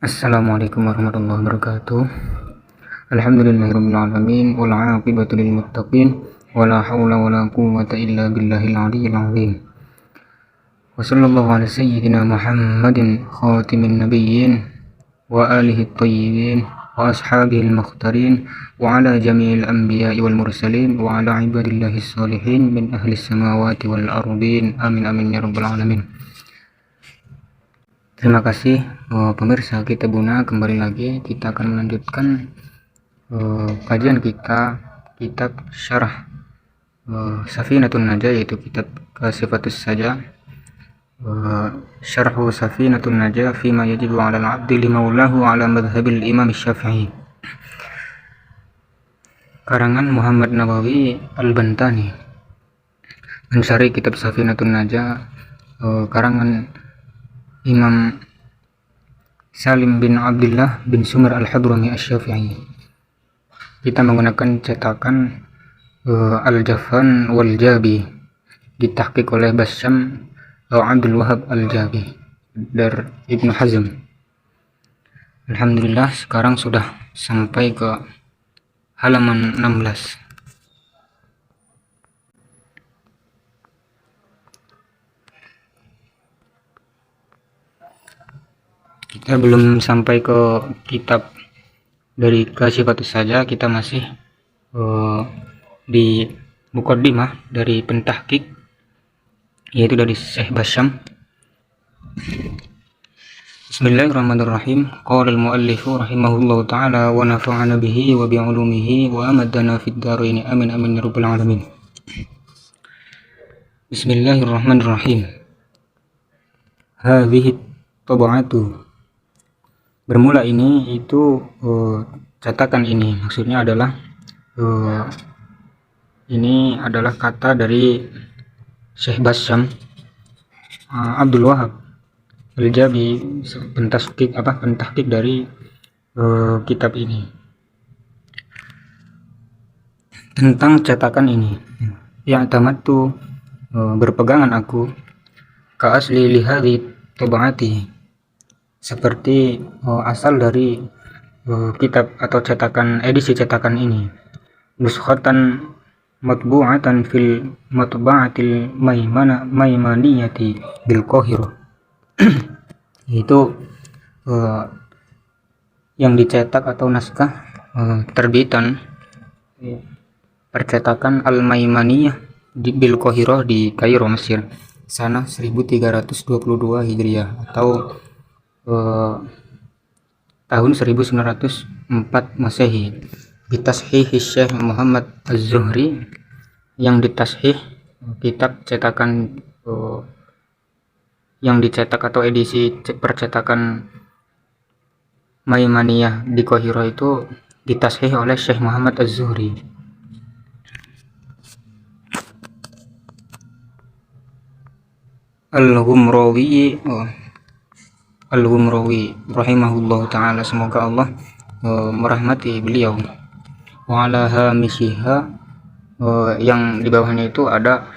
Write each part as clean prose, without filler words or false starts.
Assalamualaikum warahmatullahi wabarakatuh. Alhamdulillahirabbil alamin wal 'aqibatu lil muttaqin wala haula wala quwwata illa billahil aliyyil azim. Wa sallallahu ala sayyidina Muhammadin khatimin nabiyyin wa alihi thayyibin wa ashabihil mukhtarin wa ala jami'il anbiya'i wal mursalin wa ala ibadillahis sholihin min ahlis samawati wal ardin. Amin amin ya rabbal alamin. Terima kasih pemirsa kita Buna, kembali lagi kita akan melanjutkan kajian kita kitab syarah Safinatun Najah, yaitu kitab Sifatus Saja, syarhu Safinatun Najah fima yajibu 'alal 'abdi limaulahu 'ala madhhabil Imam Syafi'i, karangan Muhammad Nawawi Al-Bantani, mensyarih kitab Safinatun Najah karangan Imam Salim bin Abdullah bin Sumar Al-Hadrami Asy-Syafi'i. Kita menggunakan cetakan Al-Jaffan wal Jabi, ditahqiq oleh Basyam Abdul Wahab Al-Jabi dari Ibnu Hazm. Alhamdulillah, sekarang sudah sampai ke halaman 16. Kita belum sampai ke kitab dari Sifatus Saja, kita masih di muqaddimah dari pentahqiq, yaitu dari Syekh Basyam. Bismillahirrahmanirrahim. Qala al-muallifu rahimahullahu ta'ala wa nafa'ana bihi wa bi'ulumihi wa amadana fid dharain amin amin ya rabbal alamin. Bismillahirrahmanirrahim. Hadhihi tab'atu, bermula ini itu cetakan ini, maksudnya adalah ini adalah kata dari Syekh Basyam Abdul Wahab Al-Jabi, pentahqiq dari kitab ini, tentang cetakan ini. Yang tamat tuh berpegangan aku ka asli lihadi tab'ati, seperti asal dari kitab atau cetakan, edisi cetakan ini, nuskhatan matbu'atan fil matba'atil maimaniyati bil Qahirah, yaitu yang dicetak atau naskah terbitan percetakan Al-Maimaniyah di bil Qahirah di Kairo, Mesir, sana 1322 Hijriah atau tahun 1904 Masehi, bitashih Syekh Muhammad Az-Zuhri, yang ditashih kitab cetakan yang dicetak atau edisi percetakan Maimaniyah di Qahirah itu ditashih oleh Syekh Muhammad Az-Zuhri. Al-Humrawi rahimahullah ta'ala, semoga Allah merahmati beliau. Wa ala hamishiha, yang di bawahnya itu ada,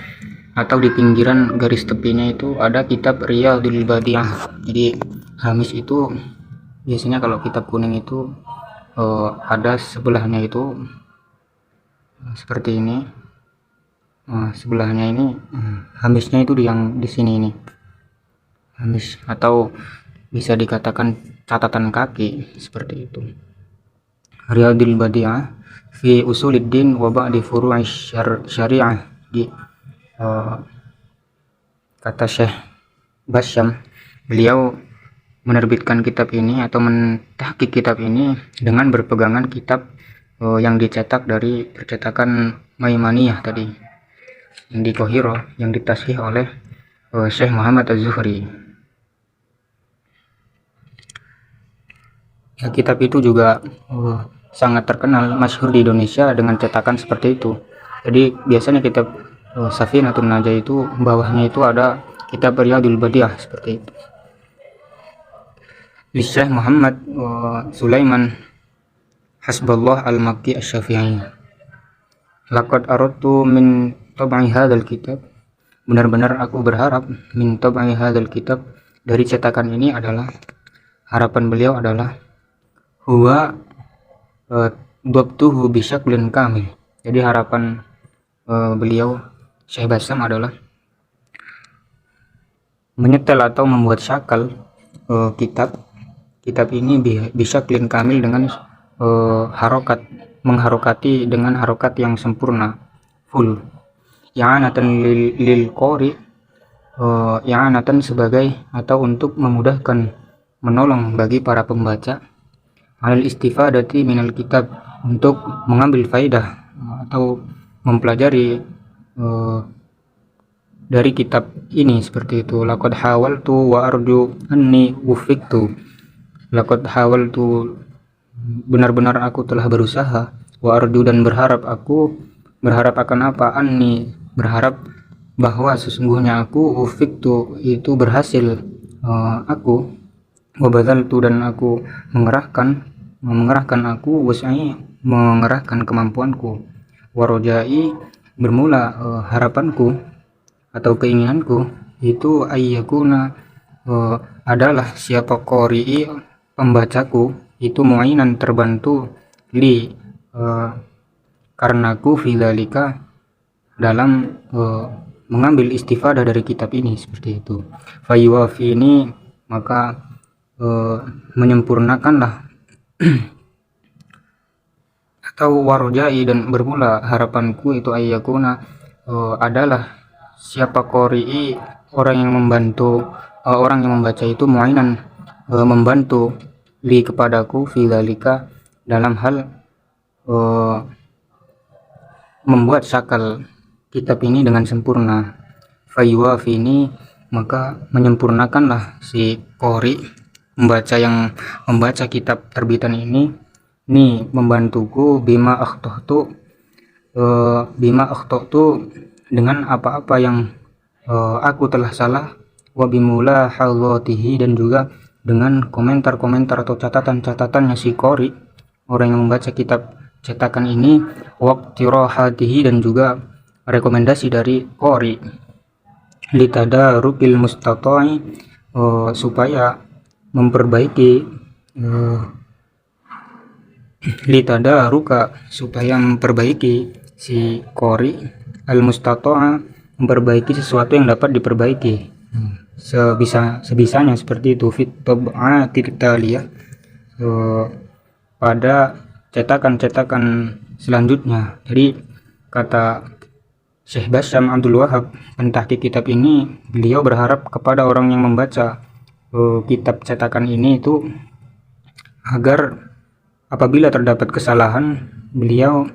atau di pinggiran garis tepinya itu ada kitab Riyadul Badi'ah. Jadi hamis itu biasanya kalau kitab kuning itu ada sebelahnya itu seperti ini. Sebelahnya ini hamisnya itu yang di sini ini hamis, atau bisa dikatakan catatan kaki, seperti itu. Riyadul Badi'ah fi Usuluddin wa ba'di furu'i syariah, di kata Syekh Basyam, beliau menerbitkan kitab ini atau mentahqiq kitab ini dengan berpegangan kitab yang dicetak dari percetakan Maimaniyah tadi, yang di Qahirah, yang ditashih oleh Syekh Muhammad Az-Zuhri. Ya, kitab itu juga sangat terkenal, masyhur di Indonesia dengan cetakan seperti itu. Jadi biasanya kitab Safinatun Najah itu bawahnya itu ada kitab Riyadul Badi'ah, seperti itu. Li Syekh Muhammad Sulaiman Hasballah Al-Makki Asy-Syafi'i, laqad aradtu min tab'i hadzal kitab, benar-benar aku berharap min tab'i hadzal kitab, dari cetakan ini adalah harapan beliau adalah huwa dhabtuhu bisyaklin kamil. Jadi harapan beliau Syekh Bassam adalah menyetel atau membuat syakal kitab ini bisyaklin kamil dengan mengharokati dengan harokat yang sempurna, full. I'anatan lil qori, i'anatan sebagai atau untuk memudahkan, menolong bagi para pembaca, alal istifadati minal kitab, untuk mengambil faidah atau mempelajari dari kitab ini, seperti itu. Laqad hawaltu wa arju anni wufiktu. Laqad hawaltu, benar-benar aku telah berusaha, wa arju, dan berharap akan apa, anni, berharap bahwa sesungguhnya aku, wufiktu, itu berhasil aku, wa badaltu, dan aku mengerahkan aku, wus'ai, mengerahkan kemampuanku, wa rojai, bermula harapanku atau keinginanku, itu ayyakuna, adalah siapa qori'i, pembacaku, itu mu'inan, terbantu, li, karenaku, fidzalika, dalam mengambil istifadah dari kitab ini, seperti itu. Fayuwafi ini, maka menyempurnakanlah atau warojai, dan bermula harapanku, itu ayyakuna, adalah siapa qori'i, orang yang membaca itu mu'inan, membantu, li, kepadaku, fidzalika, dalam hal membuat syakal kitab ini dengan sempurna. Fayuwafi ini, maka menyempurnakanlah si qori, yang membaca kitab terbitan ini membantuku, bima akhtohtu, dengan apa-apa yang aku telah salah, wa bimula hadhatihi, dan juga dengan komentar-komentar atau catatan-catatannya si qori, orang yang membaca kitab cetakan ini, waqtirahatihi, dan juga rekomendasi dari qori, litadarukil mustata'i, supaya memperbaiki, supaya memperbaiki si qori, al mustata'a, memperbaiki sesuatu yang dapat diperbaiki sebisanya, seperti itu, fit tab'atil taliyah, pada cetakan-cetakan selanjutnya. Jadi kata Syekh Bassam Abdul Wahab, pentahqiq kitab ini, beliau berharap kepada orang yang membaca kitab cetakan ini itu, agar apabila terdapat kesalahan, beliau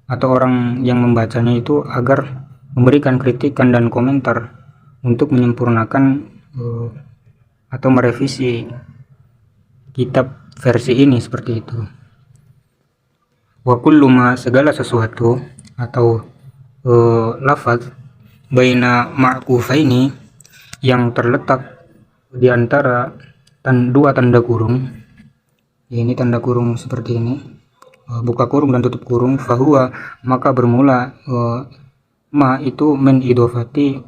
atau orang yang membacanya itu agar memberikan kritikan dan komentar untuk menyempurnakan atau merevisi kitab versi ini, seperti itu. Wa kullu ma, segala sesuatu atau lafaz, baina ma'kufaini, yang terletak di antara dua tanda kurung. Ini tanda kurung seperti ini, buka kurung dan tutup kurung. Fahuwa, maka bermula ma itu min idofati,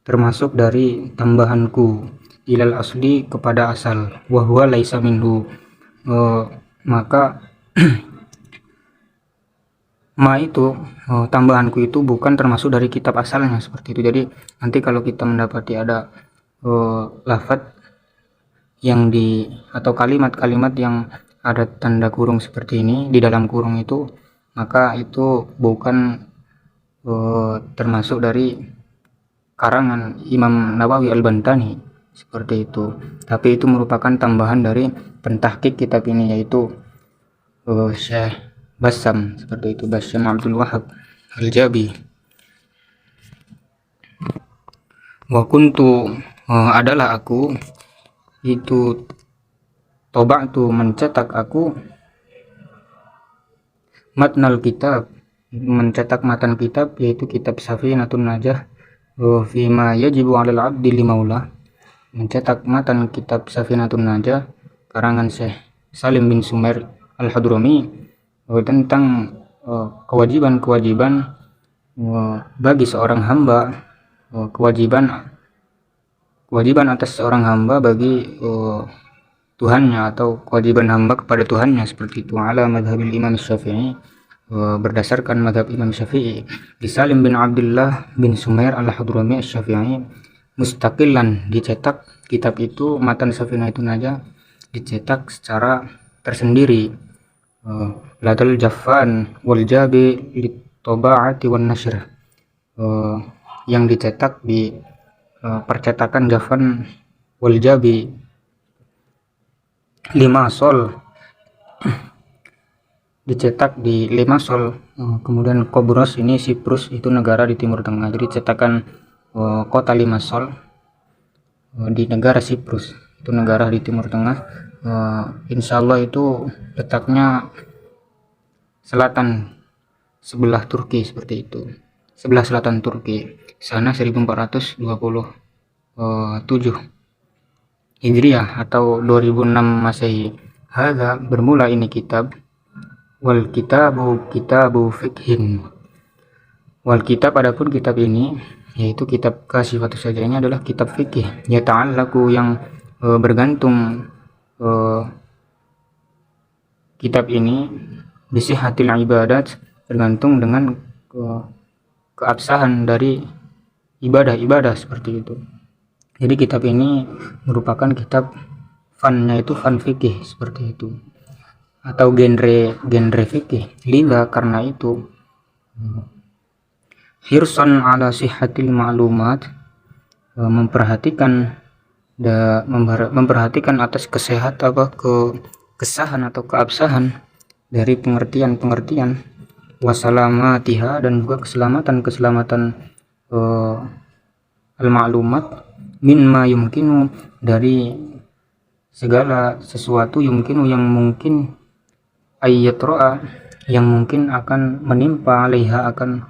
termasuk dari tambahanku, ilal asli, kepada asal, wa huwa laisa minhu, maka ma itu tambahanku itu bukan termasuk dari kitab asalnya, seperti itu. Jadi nanti kalau kita mendapati ada lafaz yang atau kalimat-kalimat yang ada tanda kurung seperti ini di dalam kurung itu, maka itu bukan termasuk dari karangan Imam Nawawi Al-Bantani, seperti itu, tapi itu merupakan tambahan dari pentahqiq kitab ini, yaitu Syekh Bassam, seperti itu, Bassam Abdul Wahab Al-Jabi. Wa kuntu, adalah aku, itu toba'tu, mencetak aku, matnal kitab, mencetak matan kitab, yaitu kitab Safinatun Najah, fima yajibu 'alal 'abdi limaula, mencetak matan kitab Safinatun Najah karangan Syekh Salim bin Sumair Al-Hadrami, tentang kewajiban-kewajiban bagi seorang hamba, kewajiban atas seorang hamba bagi Tuhannya atau kewajiban hamba kepada Tuhannya seperti itu. Ala madhabil Imam Syafi'i, berdasarkan madhab Imam Syafi'i. Di Salim bin Abdullah bin Sumair al-Hadrami Syafi'i mustaqilan, dicetak kitab itu matan Safinah itu naja dicetak secara tersendiri. Ladal Jaffan wal Jabi litoba'ati wan nashr, yang dicetak di percetakan Jaffan wal Jabi Limassol, dicetak di Limassol. Kemudian Kobros ini Siprus, itu negara di Timur Tengah, jadi cetakan kota Limassol di negara Siprus, itu negara di Timur Tengah. Insya Allah itu letaknya selatan sebelah Turki, seperti itu, sebelah selatan Turki sana 1427 Hijriah atau 2006 Masehi. Hadza, bermula ini kitab. Wal kitabu fikhin. Wal kitab, adapun kitab ini yaitu kitab Kasyifatus saja, ini adalah kitab fikih. Ya ta'allaku, yang bergantung kitab ini bisihatil ibadat, bergantung dengan keabsahan dari ibadah-ibadah, seperti itu. Jadi kitab ini merupakan kitab fannya itu fan fikih, seperti itu, atau genre fikih. Lila, karena itu, hirsan ala sihhatil ma'lumat, memperhatikan atas kesahan atau keabsahan dari pengertian wasalamatiha, dan juga keselamatan al-ma'lumat min ma yumkinu, dari segala sesuatu yumkinu, yang mungkin ayyatro'a, yang mungkin akan menimpa alaiha, akan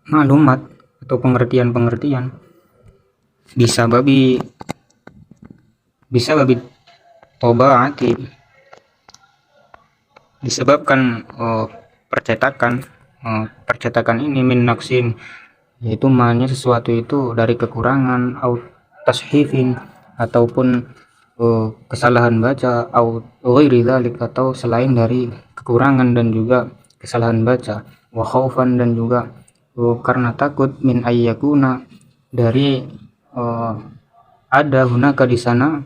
maklumat atau pengertian bisa babi tobaati, disebabkan percetakan ini min naksin, yaitu maknanya sesuatu itu dari kekurangan, au tashifin, ataupun kesalahan baca, au ghairi dzalik, atau selain dari kekurangan dan juga kesalahan baca, wa khaufan, dan juga karena takut, min ayyakuna, dari ada hunaka di sana,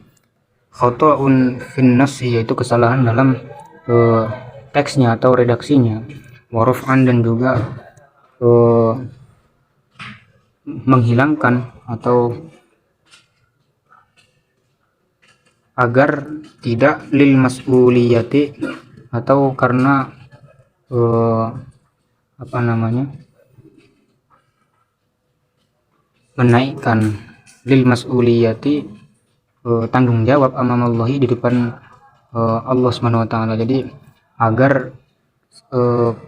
khata'un fin nassi, yaitu kesalahan dalam teksnya atau redaksinya, wa raf'an, dan juga menghilangkan atau agar tidak lil mas'uliyati, atau karena menaikkan lil mas'uliyati, tanggung jawab amamallahi, di depan Allah Subhanahu wa taala. Jadi agar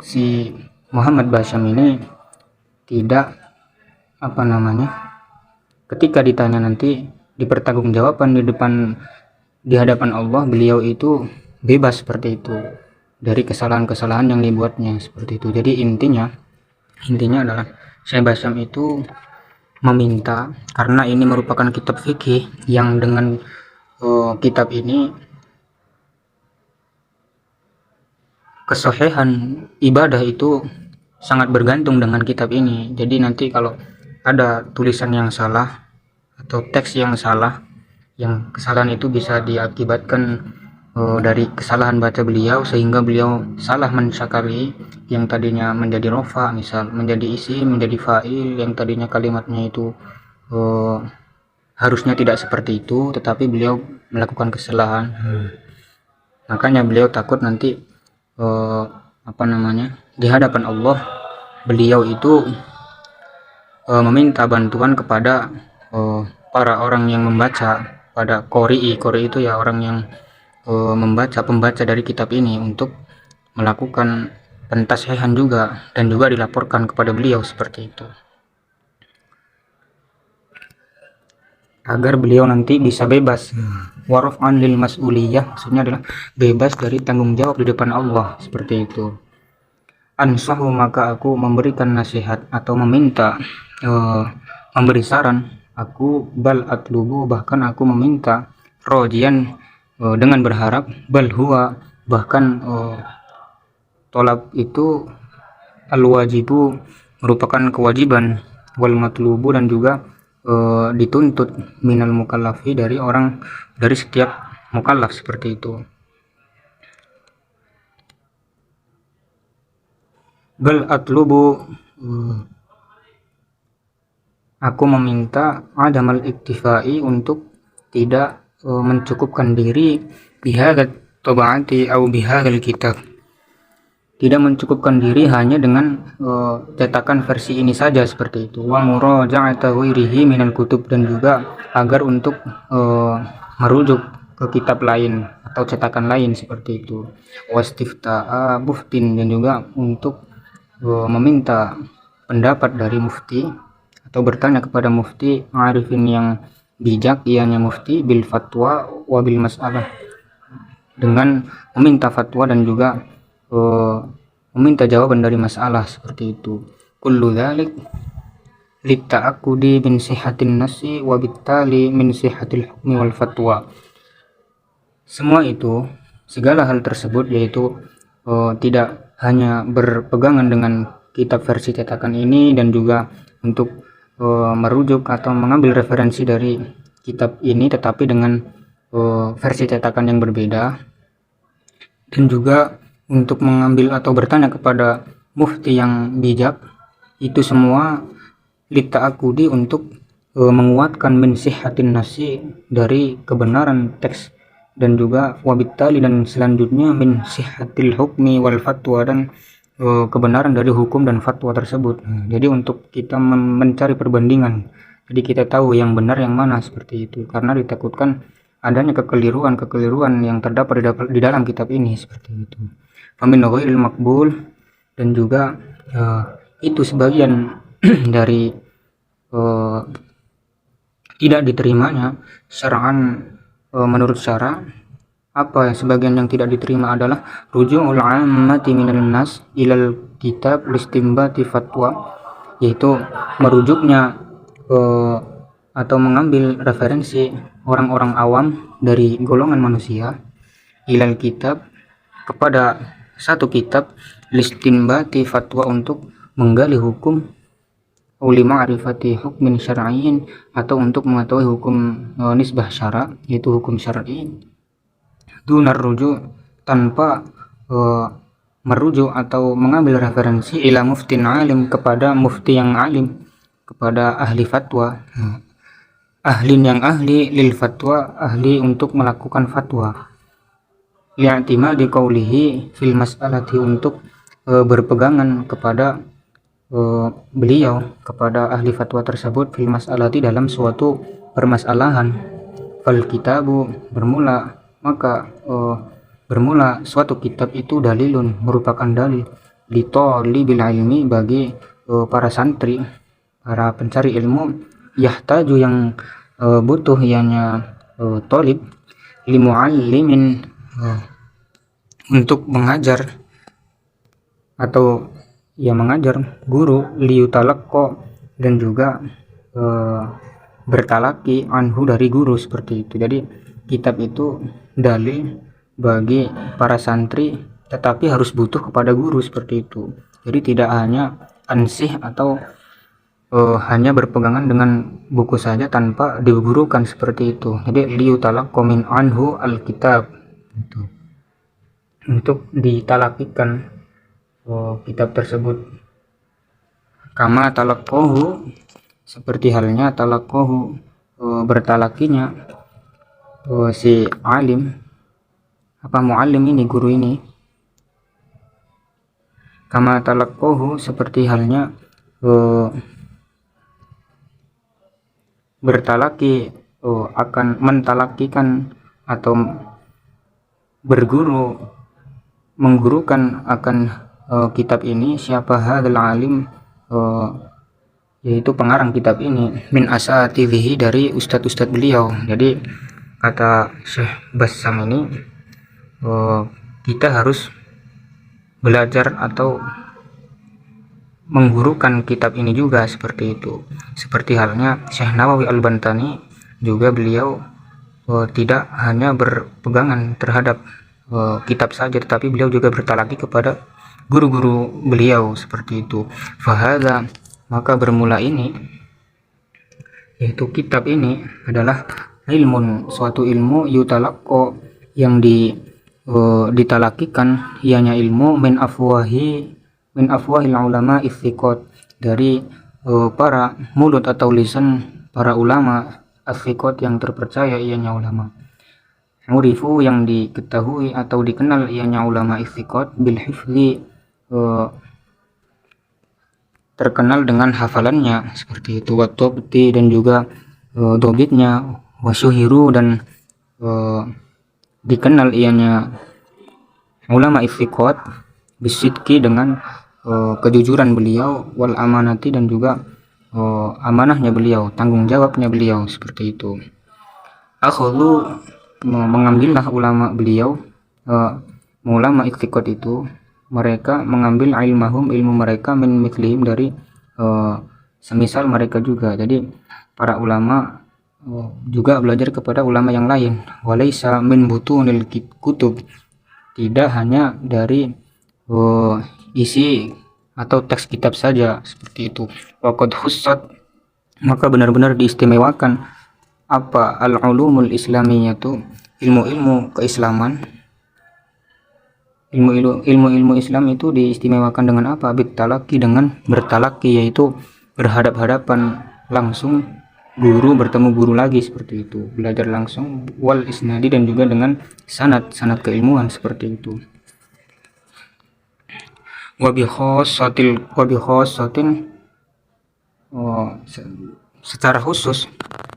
si Muhammad Basyam ini tidak ketika ditanya nanti dipertanggungjawaban di hadapan Allah, beliau itu bebas, seperti itu, dari kesalahan-kesalahan yang dibuatnya, seperti itu. Jadi intinya adalah Syekh Basyam itu meminta, karena ini merupakan kitab fikih yang dengan kitab ini kesohihan ibadah itu sangat bergantung dengan kitab ini. Jadi nanti kalau ada tulisan yang salah atau teks yang salah, yang kesalahan itu bisa diakibatkan dari kesalahan baca beliau, sehingga beliau salah mensyakali yang tadinya menjadi rofa, misal menjadi isim, menjadi fa'il, yang tadinya kalimatnya itu harusnya tidak seperti itu, tetapi beliau melakukan kesalahan. Makanya beliau takut nanti di hadapan Allah beliau itu meminta bantuan kepada para orang yang membaca, pada qori itu ya orang yang pembaca dari kitab ini, untuk melakukan pentashihan juga, dan juga dilaporkan kepada beliau, seperti itu, agar beliau nanti bisa bebas. Waraf'an lil mas'uliyah, maksudnya adalah bebas dari tanggung jawab di depan Allah, seperti itu. Ansahu, maka aku memberikan nasihat atau meminta memberi saran aku, bal atlubu, bahkan aku meminta, rojian, dengan berharap, bal huwa, bahkan tolab itu al-wajibu, merupakan kewajiban, wal matlubu, dan juga dituntut, minal mukallafi, dari setiap mukallaf, seperti itu. Bal atlubu, aku meminta, adamal iktifai, untuk tidak mencukupkan diri, bihadat tabaati au bihadal kitab, tidak mencukupkan diri hanya dengan cetakan versi ini saja, seperti itu. Wa muraja'ata ghairihi minal kutub, dan juga agar untuk merujuk ke kitab lain atau cetakan lain, seperti itu. Wastifta'a muftin, dan juga untuk meminta pendapat dari mufti atau bertanya kepada mufti arifin yang bijak, ianya mufti, bil fatwa wa bil mas'alah, dengan meminta fatwa dan juga meminta jawaban dari masalah, seperti itu. Kullu dzalik litta'akkudi min sihhatin nasi wa bittali min sihhatil hukmi wal fatwa. Semua itu, segala hal tersebut, yaitu tidak hanya berpegangan dengan kitab versi cetakan ini, dan juga untuk merujuk atau mengambil referensi dari kitab ini, tetapi dengan versi cetakan yang berbeda, dan juga untuk mengambil atau bertanya kepada mufti yang bijak. Itu semua litta'akudi, untuk menguatkan min sihhatin nasi, dari kebenaran teks, dan juga wabittali, dan selanjutnya min sihhatil hukmi wal fatwa, dan kebenaran dari hukum dan fatwa tersebut. Jadi untuk kita mencari perbandingan, jadi kita tahu yang benar yang mana, seperti itu, karena ditakutkan adanya kekeliruan yang terdapat di dalam kitab ini, seperti itu. Famin ghairil makbul, dan juga itu sebagian dari tidak diterimanya syara'an, menurut syara. Apa sebagian yang tidak diterima adalah ruju'ul 'ammati minal nas ilal kitab listinbati fatwa, yaitu merujuknya atau mengambil referensi orang-orang awam dari golongan manusia, ilal kitab, kepada satu kitab, listinbati fatwa, untuk menggali hukum, uli ma'rifati hukmin syar'iyyin, atau untuk mengetahui hukum nisbah syara, yaitu hukum syar'i, dunar rujuk, tanpa merujuk atau mengambil referensi, ila muftin alim, kepada mufti yang alim, kepada ahli fatwa, ahlin yang ahli, lil fatwa, ahli untuk melakukan fatwa, li'atimadi qawlihi fil mas'alati, untuk berpegangan kepada beliau, kepada ahli fatwa tersebut, fil mas'alati, dalam suatu permasalahan. Fal kitabu, maka bermula suatu kitab itu dalilun, merupakan dalil, li talibil ilmi, bagi para santri, para pencari ilmu, yahtaju, yang butuh, ianya talib, li muallimin, untuk mengajar, atau mengajar, guru, liutalakko, dan juga bertalaki, anhu, dari guru, seperti itu. Jadi kitab itu dalil bagi para santri, tetapi harus butuh kepada guru, seperti itu. Jadi tidak hanya ansih atau hanya berpegangan dengan buku saja tanpa digurukan, seperti itu. Jadi liutalakko min anhu alkitab, itu untuk ditalakikan kitab tersebut. Kama talaqohu, seperti halnya talaqohu, bertalakinya si alim, muallim ini, guru ini. Kama talaqohu, seperti halnya bertalaki, akan mentalakikan atau berguru, menggurukan akan kitab ini, siapa hadal alim, yaitu pengarang kitab ini, min asatidihi, dari ustadz-ustadz beliau. Jadi kata Syekh Bassam ini, kita harus belajar atau menggurukan kitab ini juga seperti itu. Seperti halnya Syekh Nawawi Al-Bantani juga, beliau tidak hanya berpegangan terhadap kitab saja, tetapi beliau juga bertalaki kepada guru-guru beliau seperti itu. Fahadha, maka bermula ini, yaitu kitab ini adalah ilmun, suatu ilmu yutalaqo, yang ditalakikan, ianya ilmu min afwahil ulama istiqot, dari para mulut atau lisan para ulama istiqot, yang terpercaya ianya ulama. Urifu, yang diketahui atau dikenal ianya ulama istiqot, bil hifzi, terkenal dengan hafalannya seperti itu, watobti, dan juga dobitnya, wasyuhiru, dan dikenal ianya ulama istiqot bisidki, dengan kejujuran beliau, wal amanati, dan juga amanahnya beliau, tanggung jawabnya beliau seperti itu. Akhulu, mengambillah ulama beliau, ulama istiqot itu, mereka mengambil ilmahum, ilmu mereka, min mithlihim, dari semisal mereka juga. Jadi para ulama juga belajar kepada ulama yang lain. Walaysa min butunil kutub, tidak hanya dari isi atau teks kitab saja seperti itu. Waqad khussat, maka benar-benar diistimewakan apa al-ulumul islamiyatu, ilmu-ilmu keislaman, ilmu-ilmu Islam itu diistimewakan dengan apa? Bitalaki, dengan bertalaki, yaitu berhadap-hadapan langsung, guru bertemu guru lagi seperti itu, belajar langsung, wal isnadi, dan juga dengan sanad keilmuan seperti itu. Wabi khossatin, secara khusus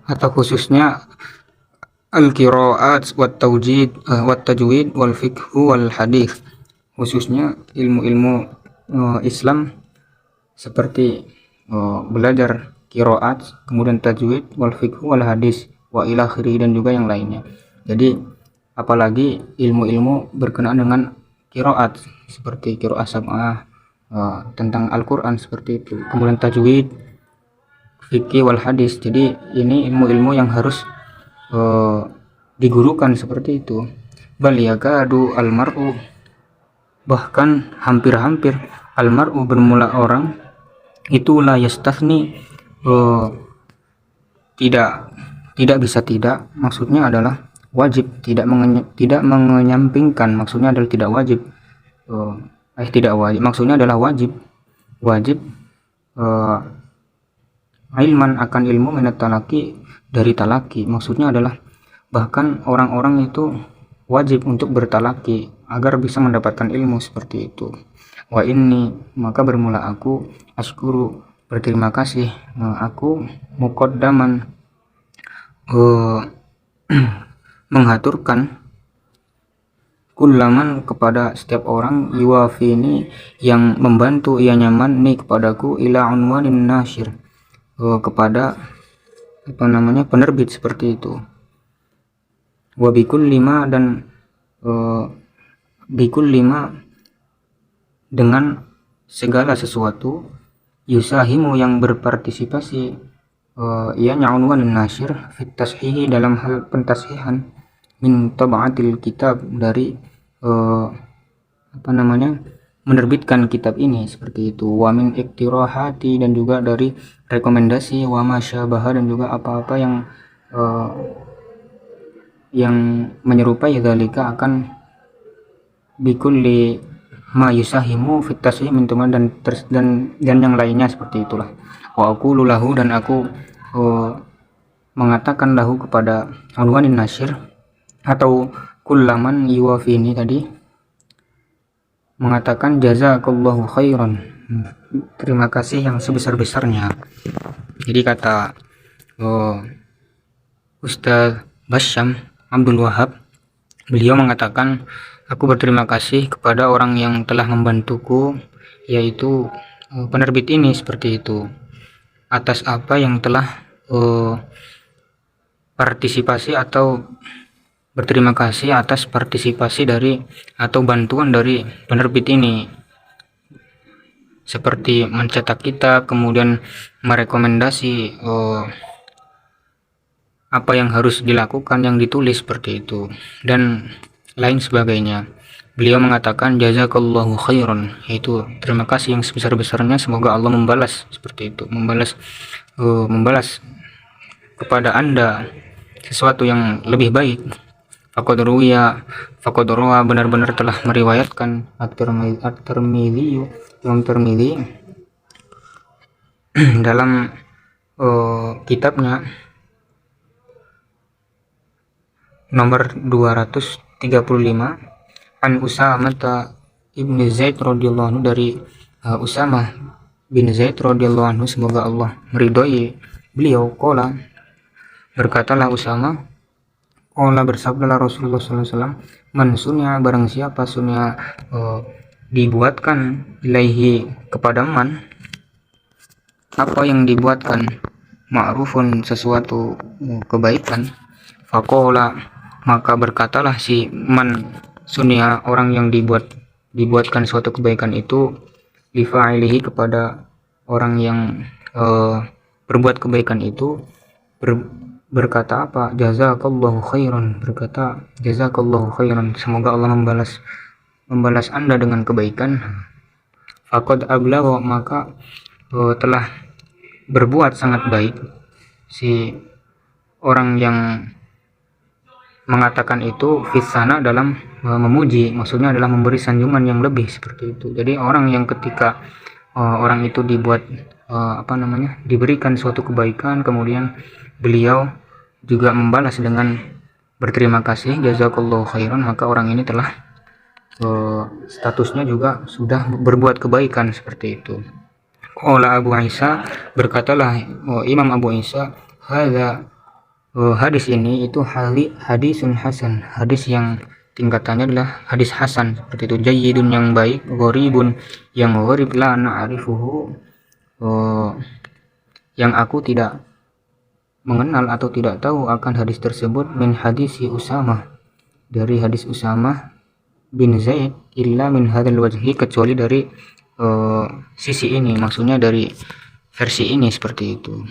atau khususnya al-qiraat wat taujid wat tajwid wal fiqh wal hadis, khususnya ilmu-ilmu Islam seperti belajar qiraat, kemudian tajwid, wal fiqh wal hadis, wa ila akhiri, dan juga yang lainnya. Jadi apalagi ilmu-ilmu berkenaan dengan qiraat seperti qiraat sab'ah, tentang Al-Qur'an seperti itu, kemudian tajwid, fikih, wal hadis. Jadi ini ilmu-ilmu yang harus digurukan seperti itu. Bal yakadu almar'u, bahkan hampir-hampir, almar'u, bermula orang itu, la yastathni, tidak bisa tidak, maksudnya adalah wajib, tidak menyampingkan, maksudnya adalah tidak wajib, tidak wajib, maksudnya adalah wajib ilman, akan ilmu, minat talaki, dari talaki, maksudnya adalah bahkan orang-orang itu wajib untuk bertalaki agar bisa mendapatkan ilmu seperti itu. Wa inni, maka bermula aku, askuru, berterima kasih, aku muqaddaman, menghaturkan, kullaman, kepada setiap orang, yuwafini, yang membantu ia nyaman, nih kepadaku, ila unwanin nasyir, kepada penerbit seperti itu. Wa bikul lima, dan bikul lima, dengan segala sesuatu, yusahimu, yang berpartisipasi, ianya unwanin nasyir, fit tashihi, dalam hal pentashihan, min tab'atil kitab, dari menerbitkan kitab ini seperti itu. Wa min iktirahati, dan juga dari rekomendasi, wa masyabaha, dan juga apa-apa yang menyerupai dzalika, akan bikulli ma yusahimu fit tasih min dan yang lainnya seperti itulah. Wa aqulu lahu, dan aku mengatakan lahu, kepada unwanin nasyir atau kullaman yuwafini tadi, mengatakan jazakallahu khairan, terima kasih yang sebesar-besarnya. Jadi kata Ustaz Basyam Abdul Wahab, beliau mengatakan, aku berterima kasih kepada orang yang telah membantuku, yaitu penerbit ini seperti itu, atas apa yang telah partisipasi, atau berterima kasih atas partisipasi dari atau bantuan dari penerbit ini. seperti mencetak kitab, kemudian merekomendasi apa yang harus dilakukan yang ditulis seperti itu dan lain sebagainya. Beliau mengatakan jazakallahu khairan, yaitu terima kasih yang sebesar-besarnya, semoga Allah membalas seperti itu, membalas kepada Anda sesuatu yang lebih baik. Faqad ruwa benar-benar telah meriwayatkan At-Tirmidzi Imam Tirmidzi dalam kitabnya nomor 235 an Usamah ibn Zaid radhiyallahu anhu, dari Usamah bin Zaid radhiyallahu anhu, semoga Allah meridhoi beliau, qala, berkatalah Usamah, qala, bersabdalah Rasulullah sallallahu alaihi wasallam, man sunya, barang siapa sunya dibuatkan, ilaihi, kepada man, apa yang dibuatkan, ma'rufun, sesuatu kebaikan, faqala, maka berkatalah si man sunia, orang yang dibuatkan suatu kebaikan itu, lifa'ilihi, kepada orang yang berbuat kebaikan itu, berkata apa, jazakallahu khairan, berkata jazakallahu khairan, semoga Allah membalas Anda dengan kebaikan. Faqad ablagha, maka telah berbuat sangat baik si orang yang mengatakan itu, fisana, dalam memuji, maksudnya adalah memberi sanjungan yang lebih seperti itu. Jadi orang yang ketika orang itu diberikan suatu kebaikan, kemudian beliau juga membalas dengan berterima kasih, jazakallahu khairan, maka orang ini telah statusnya juga sudah berbuat kebaikan seperti itu. Qala Abu Isa, berkatalah Imam Abu Isa, hadis ini itu hadisun hasan, hadis yang tingkatannya adalah hadis hasan seperti itu. Jayyidun, yang baik, gharibun, yang gharib, la na'rifuhu, yang aku tidak mengenal atau tidak tahu akan hadis tersebut, min hadisi Usamah, dari hadis Usamah bin Zaid, illa min hadzal wajhi, kecuali dari sisi ini, maksudnya dari versi ini seperti itu.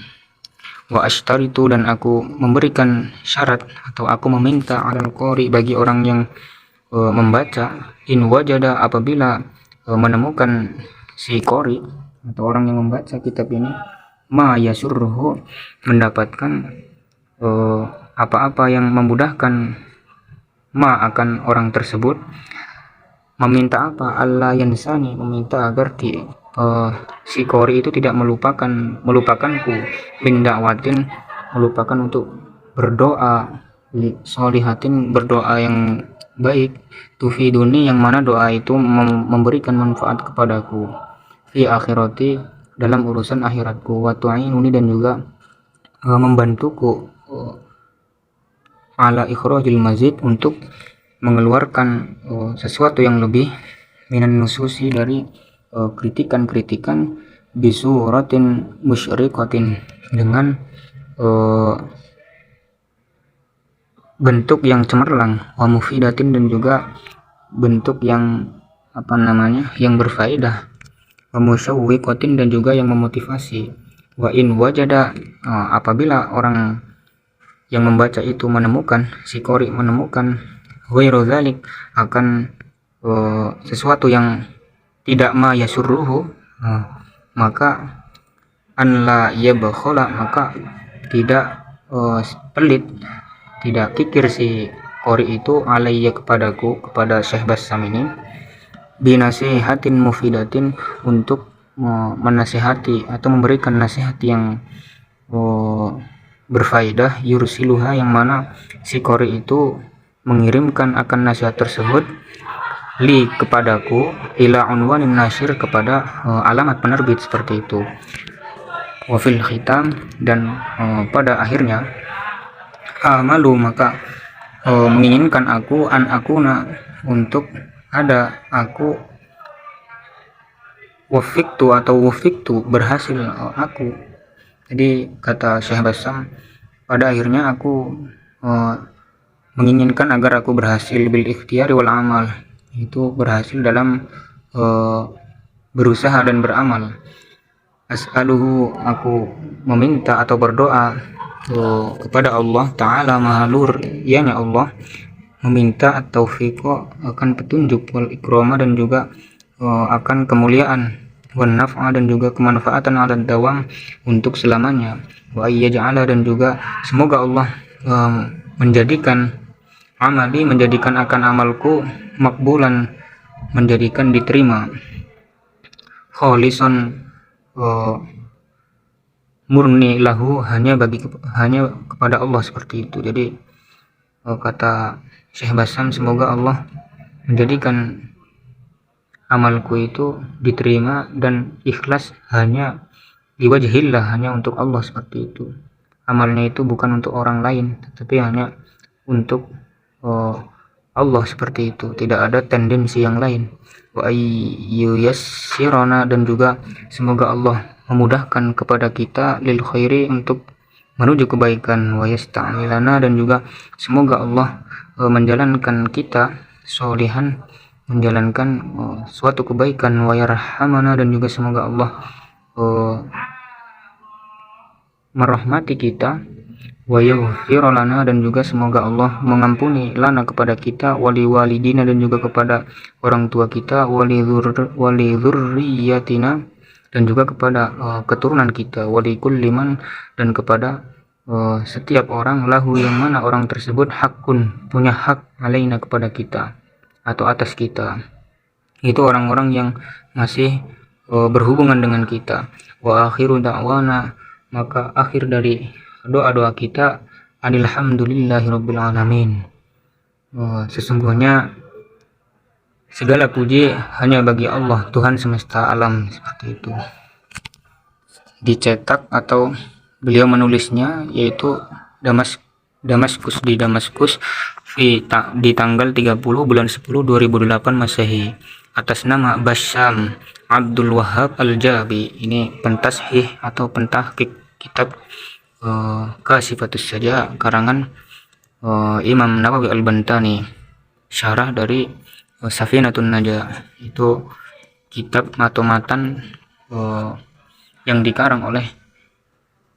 Wa ashtaritu, dan aku memberikan syarat atau aku meminta, alal qori, bagi orang yang membaca, in wajada, apabila menemukan si qori atau orang yang membaca kitab ini, ma yasurruhu, mendapatkan apa-apa yang memudahkan ma akan orang tersebut, meminta apa, Allah yansani, meminta agar si qori itu tidak melupakanku, min da'watin, melupakan untuk berdoa, sholihatin, berdoa yang baik, tufiduni, yang mana doa itu memberikan manfaat kepadaku, fi akhirati, dalam urusan akhiratku, wa tu'inuni, dan juga membantuku, ala ikhrajil mazid, untuk mengeluarkan sesuatu yang lebih, minan nususi, dari kritikan-kritikan, bisuratin musyriqatin, dengan bentuk yang cemerlang, wa mufidatin, dan juga bentuk yang yang berfaedah, wa musyawwiqatin, dan juga yang memotivasi, wa in wajada, apabila orang yang membaca itu menemukan, si qori menemukan, ghairu dzalik, akan sesuatu yang tidak ma yasurruhu, maka an la yabkhala, maka tidak pelit, tidak kikir si qori itu, alayya, kepadaku, kepada Syekh Bassam ini, binasihatin mufidatin, untuk menasihati atau memberikan nasihat yang berfaedah, yursiluha, yang mana si qori itu mengirimkan akan nasihat tersebut, li, kepadaku, ila unwanin nasyir, kepada alamat penerbit seperti itu. Wa fil khitam, dan pada akhirnya, amalu, maka menginginkan aku, an akuna, untuk ada aku, wafiktu, berhasil aku. Jadi kata Syekh Bassam, pada akhirnya aku menginginkan agar aku berhasil, bil ikhtiyari wal amal, itu berhasil dalam berusaha dan beramal. As'aluhu, aku meminta atau berdoa kepada Allah Ta'ala Maha Luhur, ianya Allah, meminta taufiq akan petunjuk, wal ikrama dan juga akan kemuliaan, wan naf'a dan juga kemanfaatan, ala dawam untuk selamanya, wa ayyaj'ala dan juga semoga Allah menjadikan amali, menjadikan akan amalku makbulan, menjadikan diterima, kholisan murni lahu, hanya kepada Allah, seperti itu. Jadi kata Syekh Bassam, semoga Allah menjadikan amalku itu diterima dan ikhlas hanya liwajhillah, hanya untuk Allah, seperti itu. Amalnya itu bukan untuk orang lain, tetapi hanya untuk Allah, seperti itu. Tidak ada tendensi yang lain. Wa ayyuyassirana, dan juga semoga Allah memudahkan kepada kita lil khairi, untuk menuju kebaikan. Wa yasta'milana, dan juga semoga Allah menjalankan kita solihan, menjalankan suatu kebaikan. Wa yarhamana, dan juga semoga Allah merahmati kita. Wa yaghfir lana, dan juga semoga Allah mengampuni lana kepada kita, wali walidina, dan juga kepada orang tua kita, wali dzurriyyatina, dan juga kepada keturunan kita, wali kulliman, dan kepada setiap orang, lahu yang mana orang tersebut hakun, punya hak, alaina kepada kita atau atas kita, itu orang-orang yang masih berhubungan dengan kita. Wa akhiru da'wana, maka akhir dari doa-doa kita, alhamdulillahirabbil alamin, sesungguhnya segala puji hanya bagi Allah, Tuhan semesta alam, seperti itu. Dicetak atau beliau menulisnya yaitu Damaskus, di Damaskus di tanggal 30 bulan 10 2008 Masehi, atas nama Bassam Abdul Wahhab Al-Jabi. Ini pentashih atau pentahqiq kitab Kashifatus Saja, karangan Imam Nawawi Al-Bantani, syarah dari Safinatun Najah. Itu kitab atau matan yang dikarang oleh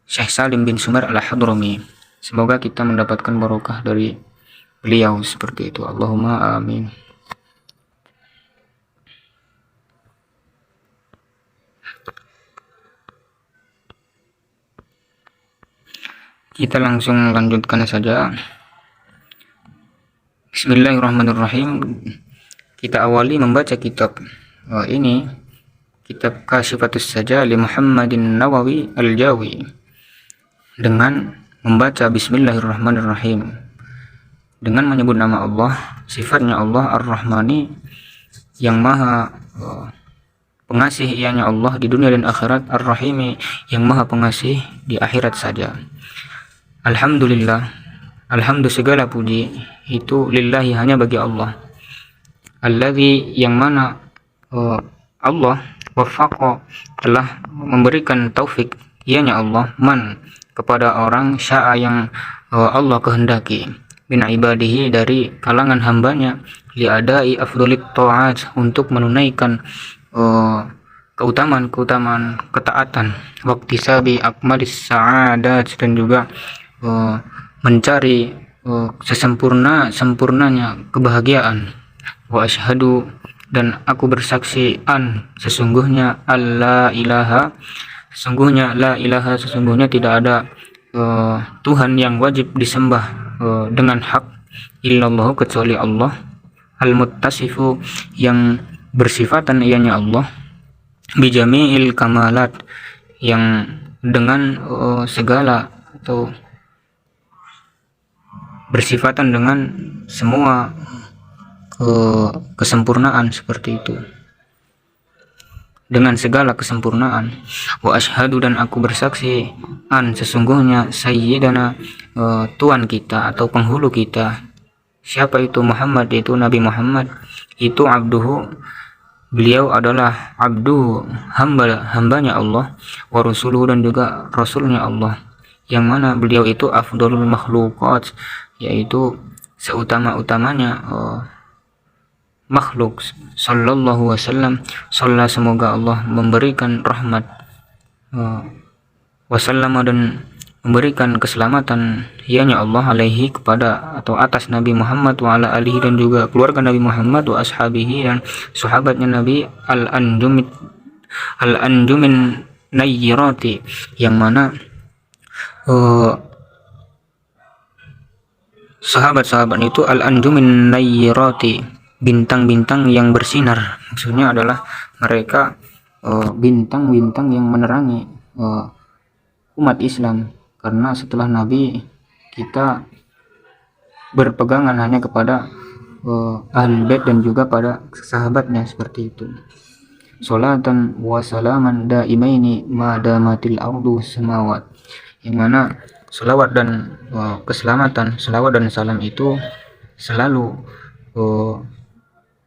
Syekh Salim bin Sumar Al-Hadrami. Semoga kita mendapatkan barokah dari beliau, seperti itu. Allahumma amin. Kita langsung lanjutkan saja. Bismillahirrahmanirrahim. Kita awali membaca kitab ini, kitab Kashifatus Saja li Muhammadin Nawawi Al-Jawi, dengan membaca Bismillahirrahmanirrahim, dengan menyebut nama Allah, sifatnya Allah Ar-Rahmani, yang maha pengasih ianya Allah di dunia dan akhirat, Ar-Rahimi, yang maha pengasih di akhirat saja. Alhamdulillah, alhamdulillah segala puji itu lillahi, hanya bagi Allah, alladzi, yang mana Allah waffaqa, telah memberikan taufik, ianya Allah, man, kepada orang, sya'a, yang Allah kehendaki, min ibadihi, dari kalangan hambanya, liadai afdolit ta'at, untuk menunaikan keutamaan ketaatan, waktisabi akmalis sa'adat, dan juga mencari sempurnanya kebahagiaan. Wa asyhadu, dan aku bersaksi, sesungguhnya la ilaha, sesungguhnya tidak ada Tuhan yang wajib disembah dengan hak, illallah, kecuali Allah, al-muttasifu, yang bersifatan ianya Allah, bijami'il kamalat, yang dengan segala atau bersifatan dengan semua kesempurnaan, seperti itu, dengan segala kesempurnaan. Wa asyhadu, dan aku bersaksi, sesungguhnya sayyidana, tuan kita atau penghulu kita, siapa itu? Muhammad, itu Nabi Muhammad, itu abduhu, beliau adalah abdu, hambanya Allah, wa rasuluhu, dan juga rasulnya Allah, yang mana beliau itu afdalul makhluqat, yaitu seutama-utamanya makhluk sallallahu wasallam, sallallahu semoga Allah memberikan rahmat wasallam dan memberikan keselamatan ianya Allah alaihi kepada atau atas Nabi Muhammad wa ala alihi dan juga keluarga Nabi Muhammad wa ashabihi dan sahabatnya Nabi al-anjumin nayyirati, yang mana sahabat-sahabat itu al-anjumin nayyirati, bintang-bintang yang bersinar. Maksudnya adalah mereka bintang-bintang yang menerangi umat Islam, karena setelah Nabi kita berpegangan hanya kepada Ahlul Bait dan juga pada sahabatnya, seperti itu. Salatan wa salaman daimaini ma damatil ardu samawat, yang mana selawat dan keselamatan, selawat dan salam itu selalu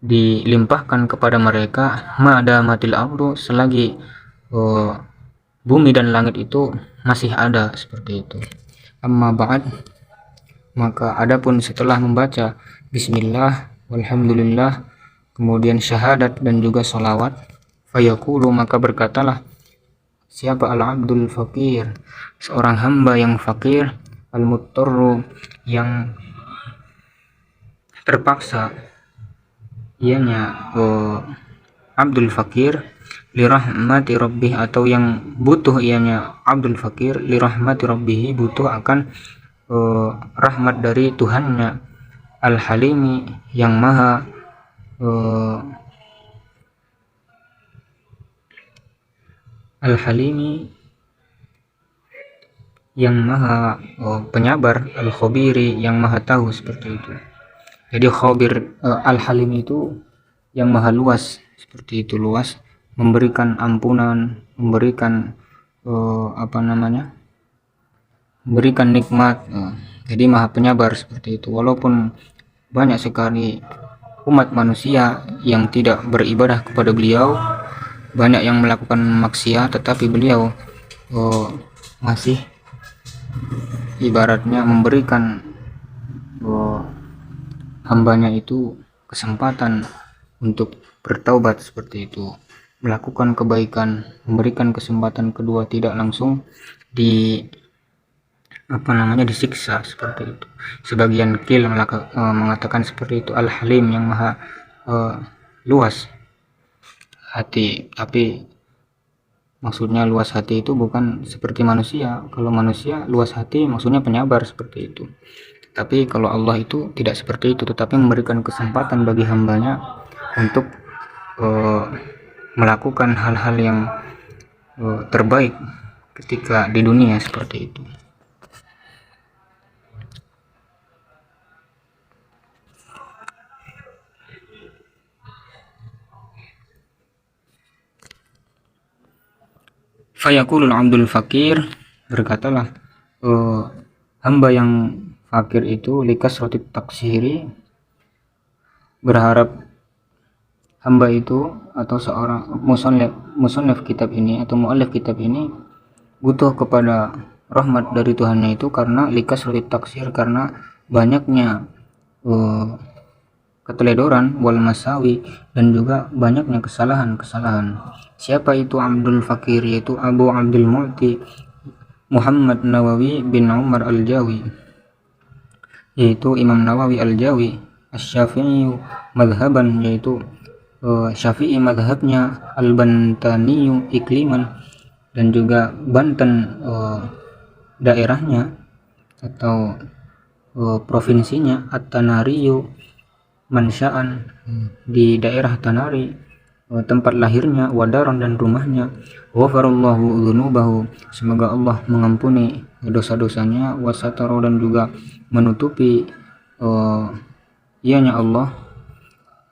dilimpahkan kepada mereka ma damatil ardu, selagi bumi dan langit itu masih ada, seperti itu. Amma ba'd, maka adapun setelah membaca bismillah walhamdulillah, kemudian syahadat dan juga salawat, fayaqulu maka berkatalah siapa al-abdul fakir, seorang hamba yang fakir, al-muttarru yang terpaksa, ianya abdul fakir, lirahmati rabbih, atau yang butuh ianya abdul fakir, lirahmati rabbih, butuh akan rahmat dari Tuhannya, al-halimi yang maha al-halimi yang maha penyabar, al-khabiri yang maha tahu, seperti itu. Jadi khabir, al-halim itu yang maha luas, seperti itu, luas, memberikan ampunan, memberikan memberikan nikmat, jadi maha penyabar, seperti itu. Walaupun banyak sekali umat manusia yang tidak beribadah kepada beliau, banyak yang melakukan maksiat, tetapi beliau masih ibaratnya memberikan hambanya itu kesempatan untuk bertaubat, seperti itu, melakukan kebaikan, memberikan kesempatan kedua, tidak langsung disiksa, seperti itu. Sebagian kil mengatakan seperti itu, al-halim yang maha luas hati, tapi maksudnya luas hati itu bukan seperti manusia. Kalau manusia luas hati maksudnya penyabar, seperti itu. Tapi kalau Allah itu tidak seperti itu, tetapi memberikan kesempatan bagi hambanya untuk melakukan hal-hal yang terbaik ketika di dunia, seperti itu. Fayaqulul abdul fakir, berkatalah hamba yang fakir itu, likasratit taksiri, berharap hamba itu atau seorang musannif kitab ini atau muallif kitab ini butuh kepada rahmat dari Tuhannya itu karena likasratit taksir, karena banyaknya keteledoran, wal masawi, dan juga banyaknya kesalahan-kesalahan. Siapa itu Abdul Fakir? Yaitu Abu Abdul Mu'ti Muhammad Nawawi bin Umar al-Jawi, yaitu Imam Nawawi al-Jawi, asy-Syafi'i madhaban, yaitu Syafi'i madhabnya, al-Bantani ikliman, dan juga Banten daerahnya atau provinsinya, at-Tanariyu mansya'an, di daerah Tanari tempat lahirnya, wadaron dan rumahnya, ghafarallahu dzunubahu, semoga Allah mengampuni dosa-dosanya, wasataro dan juga menutupi ianya Allah,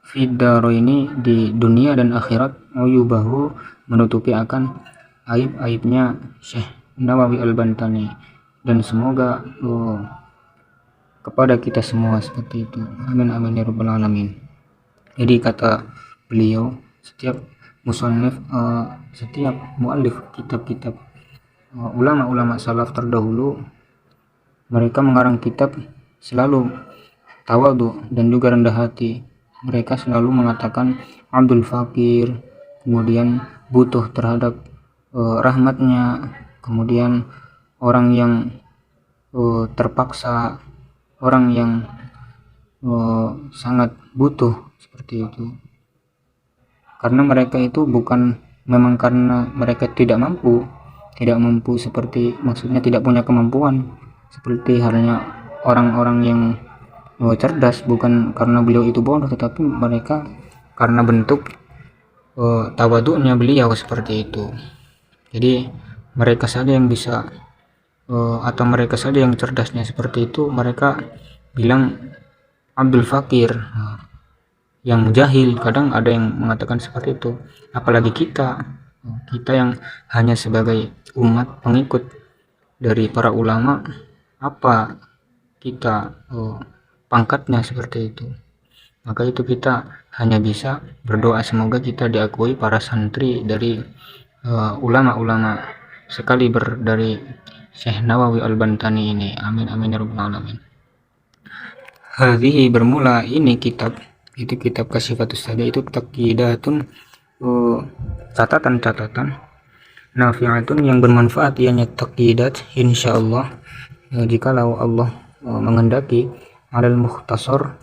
fiddaro ini di dunia dan akhirat, uyubahu menutupi akan aib-aibnya Syekh Nawawi al-Bantani, dan semoga kepada kita semua, seperti itu. Amin amin ya rabbal alamin. Jadi kata beliau, setiap musannif, setiap muallif kitab-kitab, ulama-ulama salaf terdahulu, mereka mengarang kitab selalu tawadu dan juga rendah hati, mereka selalu mengatakan Abdul Fakir, kemudian butuh terhadap rahmatnya, kemudian orang yang terpaksa, orang yang sangat butuh, seperti itu. Karena mereka itu bukan memang karena mereka tidak mampu seperti, maksudnya tidak punya kemampuan seperti halnya orang-orang yang cerdas, bukan karena beliau itu bodoh, tetapi mereka karena bentuk tawaduknya beliau seperti itu. Jadi mereka saja yang bisa atau mereka saja yang cerdasnya seperti itu, mereka bilang Abdul Fakir. Yang jahil kadang ada yang mengatakan seperti itu, apalagi kita yang hanya sebagai umat pengikut dari para ulama, apa kita pangkatnya seperti itu. Maka itu kita hanya bisa berdoa semoga kita diakui para santri dari ulama-ulama sekaliber dari Syekh Nawawi Al-Bantani ini. Amin amin ya rabbal alamin. Hadhihi bermula ini kitab Kasifatus Saja itu taqyidatun, catatan nafi'atun yang bermanfaat, ianya taqyidat insyaallah jikalau Allah menghendaki, alal mukhtasar,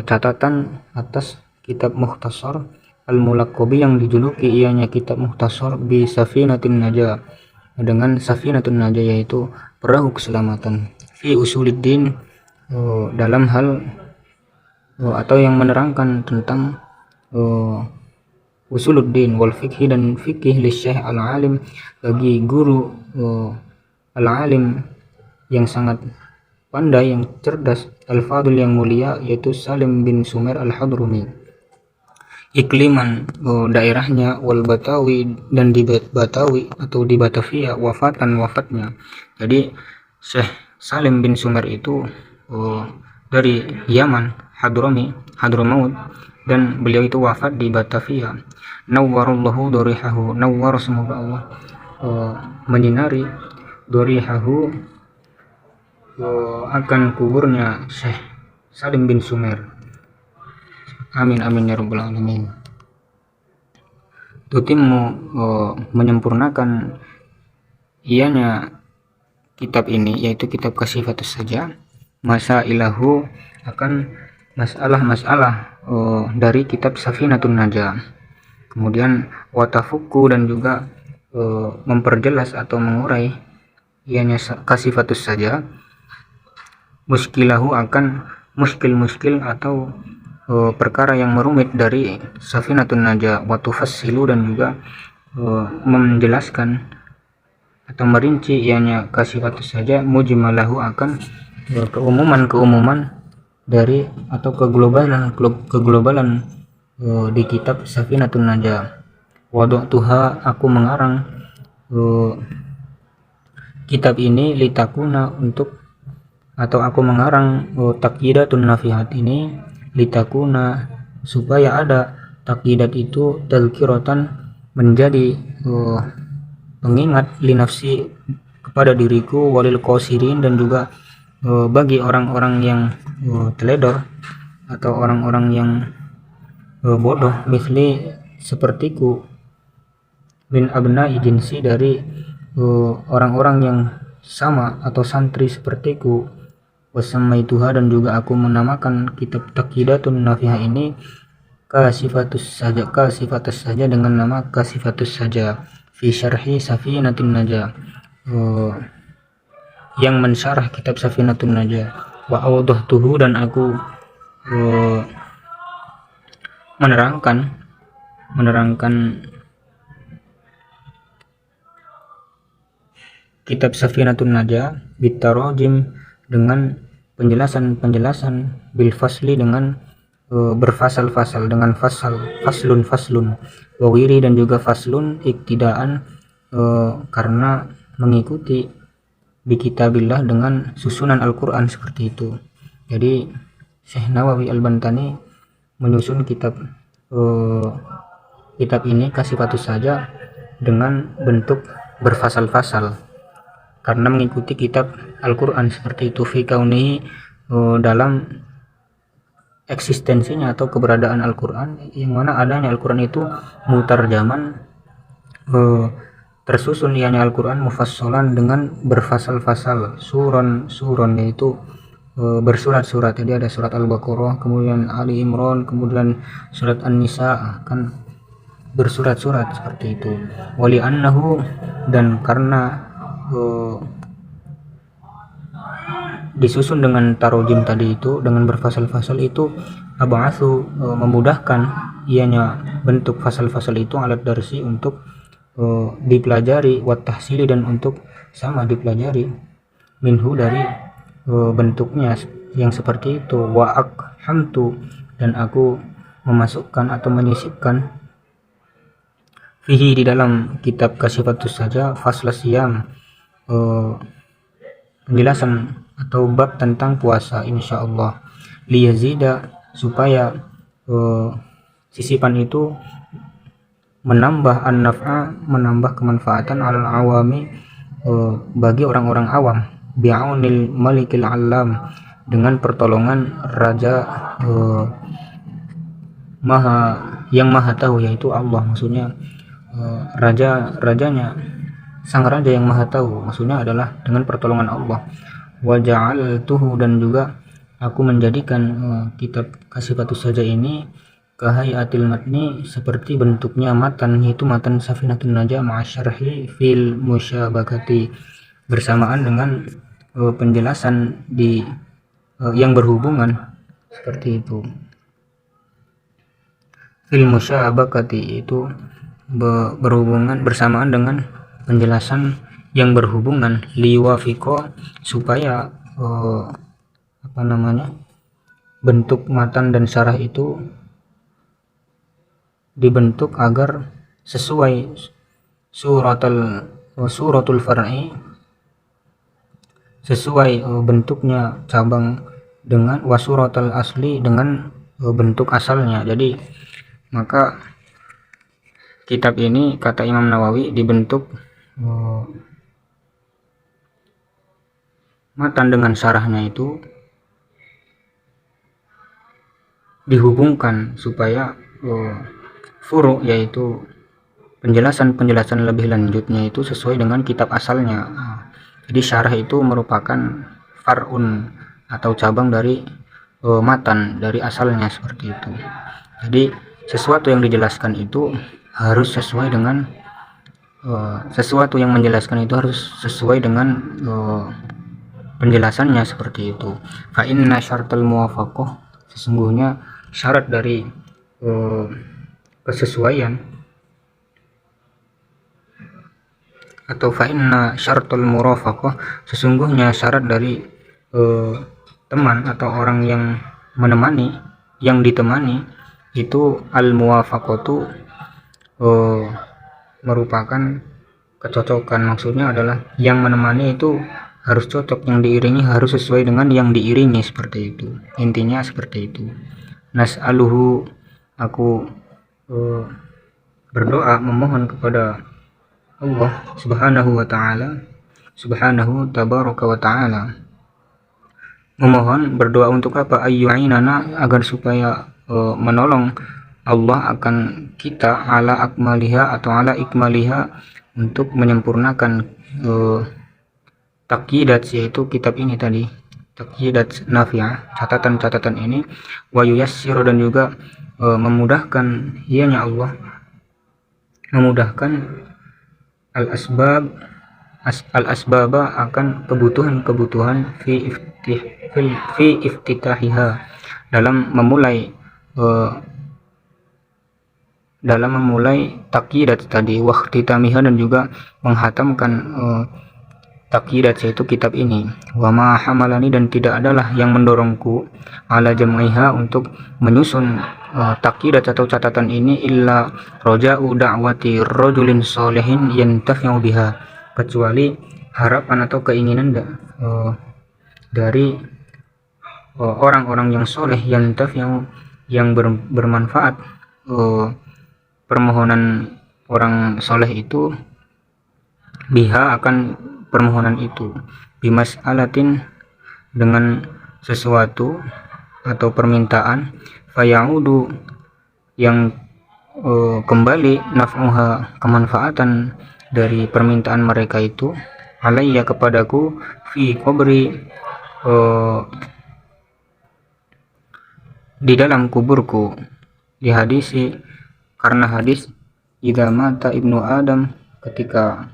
catatan atas kitab mukhtasar, al mulaqabi yang dijuluki ianya kitab mukhtasar bi Safinatin Najah, dengan Safinatun Najah yaitu perahu keselamatan, fi usuluddin, dalam hal atau yang menerangkan tentang usuluddin wal fikhi dan fikih li Syekh al-alim, bagi guru al-alim yang sangat pandai, yang cerdas, al-fadil yang mulia, yaitu Salim bin Sumer al-Hadrami, ikliman daerahnya, wal Batawi dan di Batawi atau di Batavia, wafatnya. Jadi Syekh Salim bin Sumer itu dari Yaman, Hadramaut, dan beliau itu wafat di Batavia. Nawwarallahu dorihahu, nawwar semoga Allah menyinari, dorihahu akan kuburnya Syekh Salim bin Sumer. Amin amin ya rabbal alamin. Tutimmu menyempurnakan ianya kitab ini, yaitu kitab Kasifatus Saja, masailahu akan masalah-masalah dari kitab Safinatun Najah, kemudian watafuku dan juga memperjelas atau mengurai ianya Kasifatus Saja, muskilahu akan muskil atau perkara yang merumit dari Safinatun Najah, watufassilu dan juga menjelaskan atau merinci ianya Kasifatus Saja, mujmalahu akan keumuman dari atau keglobalan di kitab Safinatun Najah. Wada'tuha aku mengarang kitab ini litakuna untuk, atau aku mengarang taqyidatun nafihat ini litakuna supaya ada taqyidat itu tazkiratan menjadi pengingat linafsi kepada diriku, walil qasirin dan juga bagi orang-orang yang teledor atau orang-orang yang bodoh, misli sepertiku, min abna'i jinsi dari orang-orang yang sama atau santri sepertiku, wasamaituha dan juga aku menamakan kitab taqyidatun nafihah ini Kasifatus Saja dengan nama Kasifatus Saja, fi syarhi Safinatin Najah, yang mensyarah kitab Safinatun Najah, wa awdahtuhu dan aku menerangkan kitab Safinatun Najah bitarajim dengan penjelasan bil fasli dengan berfasal-fasal, dengan faslun wawiri dan juga faslun iktidaan karena mengikuti bi kitabillah dengan susunan Al-Quran, seperti itu. Jadi Syekh Nawawi Al-Bantani menyusun kitab ini Kasifatus Saja dengan bentuk berfasal-fasal karena mengikuti kitab Al-Quran, seperti itu, fi kaunihi dalam eksistensinya atau keberadaan Al-Quran, yang mana adanya Al-Quran itu mutarjaman, tersusun ianya Al-Quran mufassalan dengan berfasal-fasal, suron yaitu bersurat-surat. Jadi ada surat Al-Baqarah, kemudian Ali Imran, kemudian surat An-Nisa, kan bersurat-surat seperti itu. Wali annahu, dan karena disusun dengan tarojim tadi itu, dengan berfasal-fasal itu, ab'atsu, memudahkan ianya bentuk fasal-fasal itu, alat darsi, untuk dipelajari, wat tahsili, dan untuk sama dipelajari, minhu, dari bentuknya yang seperti itu. Wa akhamtu, dan aku memasukkan atau menyisipkan, fihi, di dalam kitab Kasyifatus Saja, fasla siyam, penjelasan atau bab tentang puasa, insyaallah. Liyazida, supaya sisipan itu menambah an-naf'a, menambah kemanfaatan, alal awami, bagi orang-orang awam, bi'aunil malikil alam, dengan pertolongan raja yang maha tahu, yaitu Allah. Maksudnya rajanya, sang raja yang maha tahu, maksudnya adalah dengan pertolongan Allah. Wa ja'altuhu, dan juga aku menjadikan kitab Kasyifatus Saja ini kahayatil matni, seperti bentuknya matan, yaitu matan Safinatun Najah ma'asyarhi fil musyabakati, bersamaan dengan penjelasan di yang berhubungan, seperti itu. Fil musyabakati itu berhubungan, bersamaan dengan penjelasan yang berhubungan. Liwafiko, supaya bentuk matan dan syarah itu dibentuk agar sesuai suratul far'i, sesuai bentuknya cabang, dengan wasuratul asli, dengan bentuk asalnya. Jadi maka kitab ini, kata Imam Nawawi, dibentuk matan dengan syarahnya itu dihubungkan, supaya furu, yaitu penjelasan lebih lanjutnya itu sesuai dengan kitab asalnya. Jadi syarah itu merupakan far'un, atau cabang dari matan, dari asalnya, seperti itu. Jadi sesuatu yang dijelaskan itu harus sesuai dengan sesuatu yang menjelaskan itu harus sesuai dengan penjelasannya, seperti itu. Fa inna syartal muwafaqah, sesungguhnya syarat dari kesesuaian, atau fa inna syartul murafaqah, sesungguhnya syarat dari teman atau orang yang menemani, yang ditemani itu, al muwafaqatu, merupakan kecocokan. Maksudnya adalah yang menemani itu harus cocok, yang diiringi harus sesuai dengan yang diiringi, seperti itu. Intinya seperti itu. Nas'aluhu, aku berdoa, memohon kepada Allah subhanahu wa ta'ala, subhanahu tabaraka wa ta'ala, memohon, berdoa untuk apa? Ayyu'inana, agar supaya menolong Allah akan kita, ala akmaliha, atau ala ikmaliha, untuk menyempurnakan taqyidat, yaitu kitab ini tadi, taqyidat nafi'ah, catatan-catatan ini. Wa yuyassiru, dan juga memudahkan ianya Allah, memudahkan al-asbaba, akan kebutuhan fi iftitahiha, dalam memulai taqyidat tadi, wa ikhtitamiha, dan juga menghatamkan taqyidat, yaitu kitab ini. Wa ma hamalani, dan tidak adalah yang mendorongku, ala jam'iha, untuk menyusun taqyidat atau catatan ini, illa roja'u da'wati rajulin sholihin yantafi'u biha, kecuali harapan atau keinginan dari orang-orang yang soleh, yantafi'u, yang bermanfaat, permohonan orang soleh itu, biha, akan permohonan itu, bimas'alatin, dengan sesuatu, atau permintaan, fayaudu yang kembali naf'uha kemanfaatan dari permintaan mereka itu alayya kepadaku fi qabri di dalam kuburku, di hadis karena hadis idza mata ibnu Adam, ketika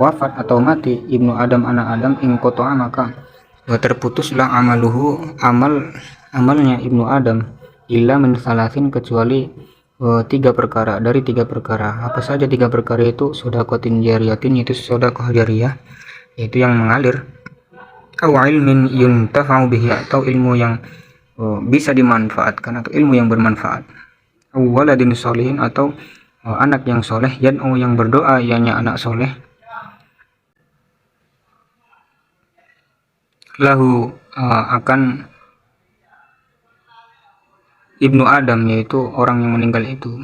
wafat atau mati ibnu Adam anak Adam, inqata'a maka terputuslah amalnya ibnu Adam, illa min salasin kecuali dari tiga perkara. Apa saja tiga perkara itu? Shadaqatin jariyatin, yaitu sedekah jariyah, yaitu yang mengalir, au ilmin yuntafa'u bihi, atau ilmu yang bisa dimanfaatkan atau ilmu yang bermanfaat, au waladin sholihin, atau anak yang soleh, yad'u yang berdoa ianya anak soleh, lahu akan ibnu Adam, yaitu orang yang meninggal itu.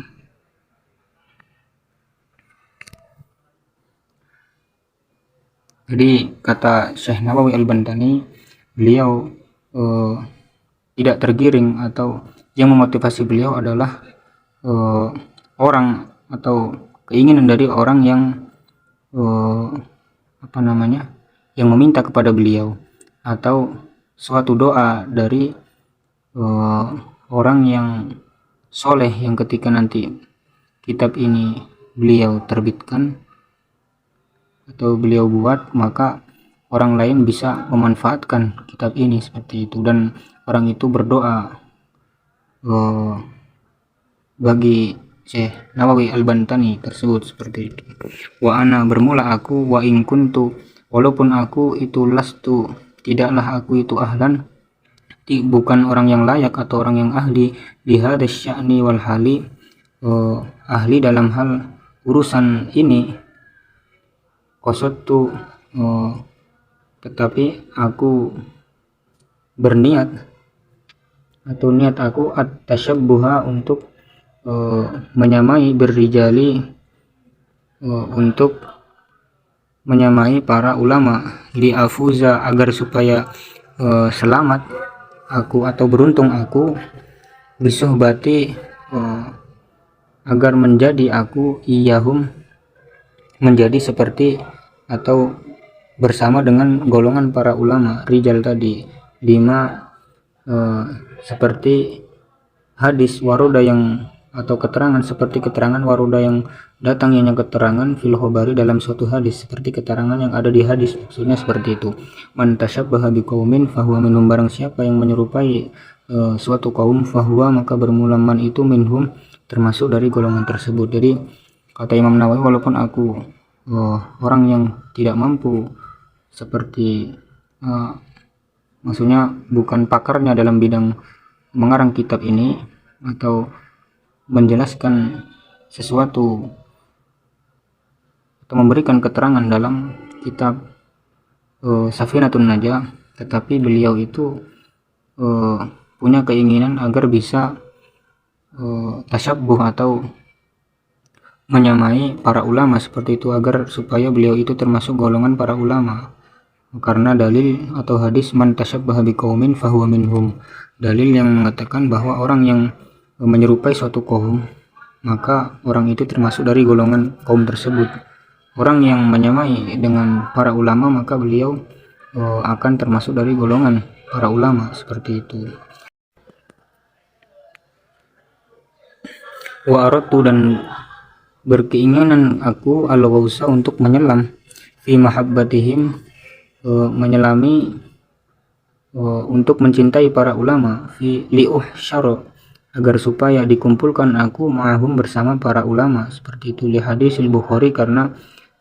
Jadi kata Syekh Nawawi Al-Bantani, beliau tidak tergiring, atau yang memotivasi beliau adalah orang atau keinginan dari orang yang yang meminta kepada beliau, atau suatu doa dari orang yang soleh yang ketika nanti kitab ini beliau terbitkan atau beliau buat, maka orang lain bisa memanfaatkan kitab ini seperti itu, dan orang itu berdoa bagi Syekh Nawawi Al-Bantani tersebut seperti itu. Wa ana bermula aku, wa in kuntu, walaupun aku itu lastu, tidaklah aku itu ahlan, bukan orang yang layak atau orang yang ahli, di hadis sya'ni wal hali, ahli dalam hal urusan ini, qasattu, tetapi aku berniat atau niat aku at-tasyabbuha, untuk menyamai berrijali, untuk menyamai para ulama, li afuza, agar supaya selamat aku atau beruntung aku, bisuhbati, agar menjadi aku iyahum, menjadi seperti atau bersama dengan golongan para ulama rijal tadi, lima seperti hadis waroda yang, atau keterangan seperti keterangan waroda yang datang, yang keterangan fil khobari dalam suatu hadis, seperti keterangan yang ada di hadis. Maksudnya seperti itu, man tasyabbaha biqaumin fahuwa minhum, barang siapa yang menyerupai suatu kaum, fahuwa maka bermula man itu minhum, termasuk dari golongan tersebut. Jadi kata Imam Nawawi, walaupun aku orang yang tidak mampu seperti maksudnya bukan pakarnya dalam bidang mengarang kitab ini atau menjelaskan sesuatu atau memberikan keterangan dalam kitab Safinatun Najah, tetapi beliau itu punya keinginan agar bisa tasyabbuh atau menyamai para ulama seperti itu, agar supaya beliau itu termasuk golongan para ulama, karena dalil atau hadis man tasyabbaha biqaumin fahuwa minhum, dalil yang mengatakan bahwa orang yang menyerupai suatu kaum, maka orang itu termasuk dari golongan kaum tersebut. Orang yang menyamai dengan para ulama, maka beliau akan termasuk dari golongan para ulama seperti itu. Wa aradtu, dan berkeinginan aku, al-ghausa, untuk menyelam, fi mahabbatihim, menyelami, untuk mencintai para ulama, fi liuhsyara, agar supaya dikumpulkan aku ma'ahum, bersama para ulama seperti itu, li hadis al-Bukhari, karena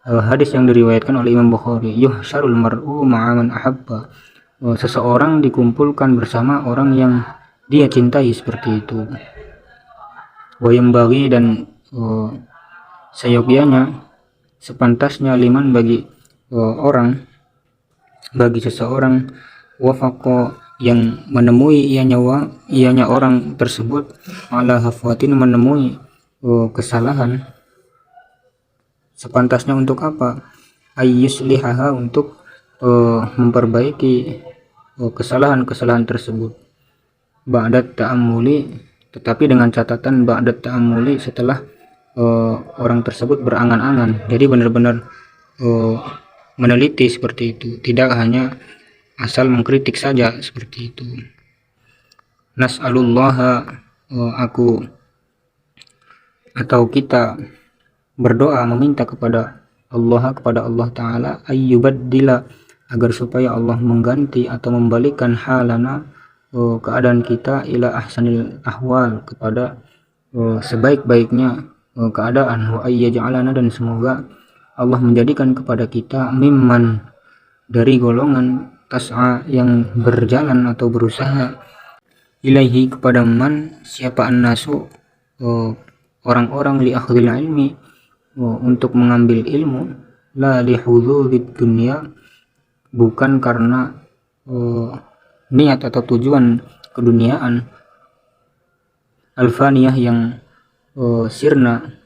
hadis yang diriwayatkan oleh Imam Bukhari, yuhsyarul mar'u ma'aman ahabba, seseorang dikumpulkan bersama orang yang dia cintai seperti itu. Wa yambaghi, dan seyogyanya, sepantasnya, liman, bagi bagi seseorang, wafaqa, yang menemui ianya orang tersebut, ala hafwatin, menemui kesalahan, sepantasnya untuk apa? Ayyuslihaha, untuk memperbaiki kesalahan-kesalahan tersebut. ba'dat ta'ammuli, tetapi dengan catatan ba'dat ta'ammuli setelah orang tersebut berangan-angan. Jadi benar-benar meneliti seperti itu, tidak hanya asal mengkritik saja seperti itu. Nas'alullaha, aku atau kita berdoa meminta kepada Allah Ta'ala ayyubaddila, agar supaya Allah mengganti atau membalikan halana, keadaan kita, ila ahsanil ahwal, kepada sebaik-baiknya keadaan, wa ayyaj'alana, dan semoga Allah menjadikan kepada kita mimman, dari golongan tas'a, yang berjalan atau berusaha, ilaihi, kepada man, siapa, an-nasu, orang-orang, li akhdhil ilmi, untuk mengambil ilmu, la li hududid dunya, bukan karena niat atau tujuan keduniaan, alfaniyah, yang sirna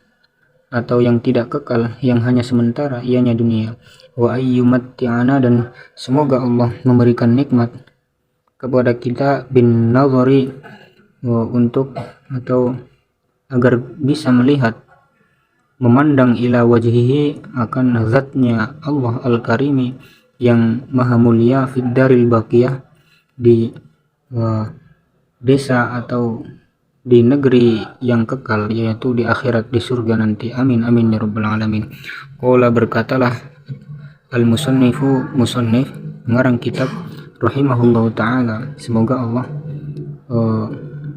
atau yang tidak kekal, yang hanya sementara ianya dunia, wa ayyumatti'ana, dan semoga Allah memberikan nikmat kepada kita, bin nazari, untuk atau agar bisa melihat, memandang, ila wajhihi, akan zatnya Allah al-karimi, yang maha mulia, fid daril baqiyah, di desa atau di negeri yang kekal, yaitu di akhirat, di surga nanti. Amin amin ya rabbal alamin. Qala, berkatalah al-musannifu, musannif, mengarang kitab, rahimahullahu ta'ala, semoga Allah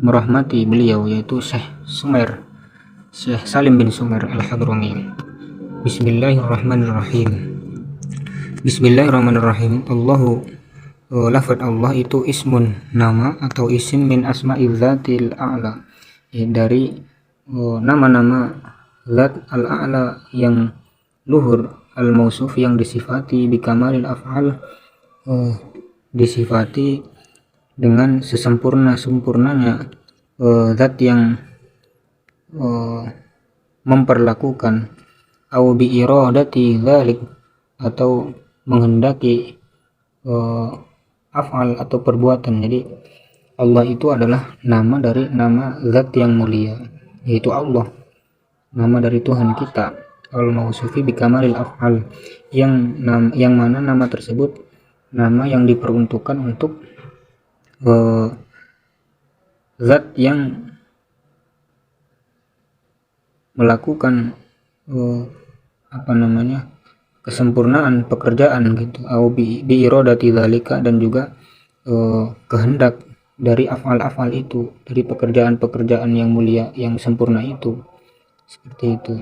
merahmati beliau, yaitu Syekh Salim bin Sumer al-Hadrami. Bismillahirrahmanirrahim. Bismillahirrahmanirrahim. Allahu, lafaz Allah itu ismun, nama atau isim, min asma'i dzatil a'la, dari nama-nama zat al-a'la yang luhur, al-mausuf, yang disifati, bikamalil af'al, disifati dengan sesempurnanya zat yang memperlakukan, au bi iradati dzalik, atau menghendaki af'al atau perbuatan. Jadi Allah itu adalah nama dari nama zat yang mulia, yaitu Allah, nama dari Tuhan kita, al-mausufi bikamalil af'al, yang mana nama tersebut nama yang diperuntukkan untuk zat yang melakukan kesempurnaan pekerjaan gitu, au bi iradati dzalika, dan juga kehendak dari afal-afal itu, dari pekerjaan-pekerjaan yang mulia, yang sempurna itu, seperti itu.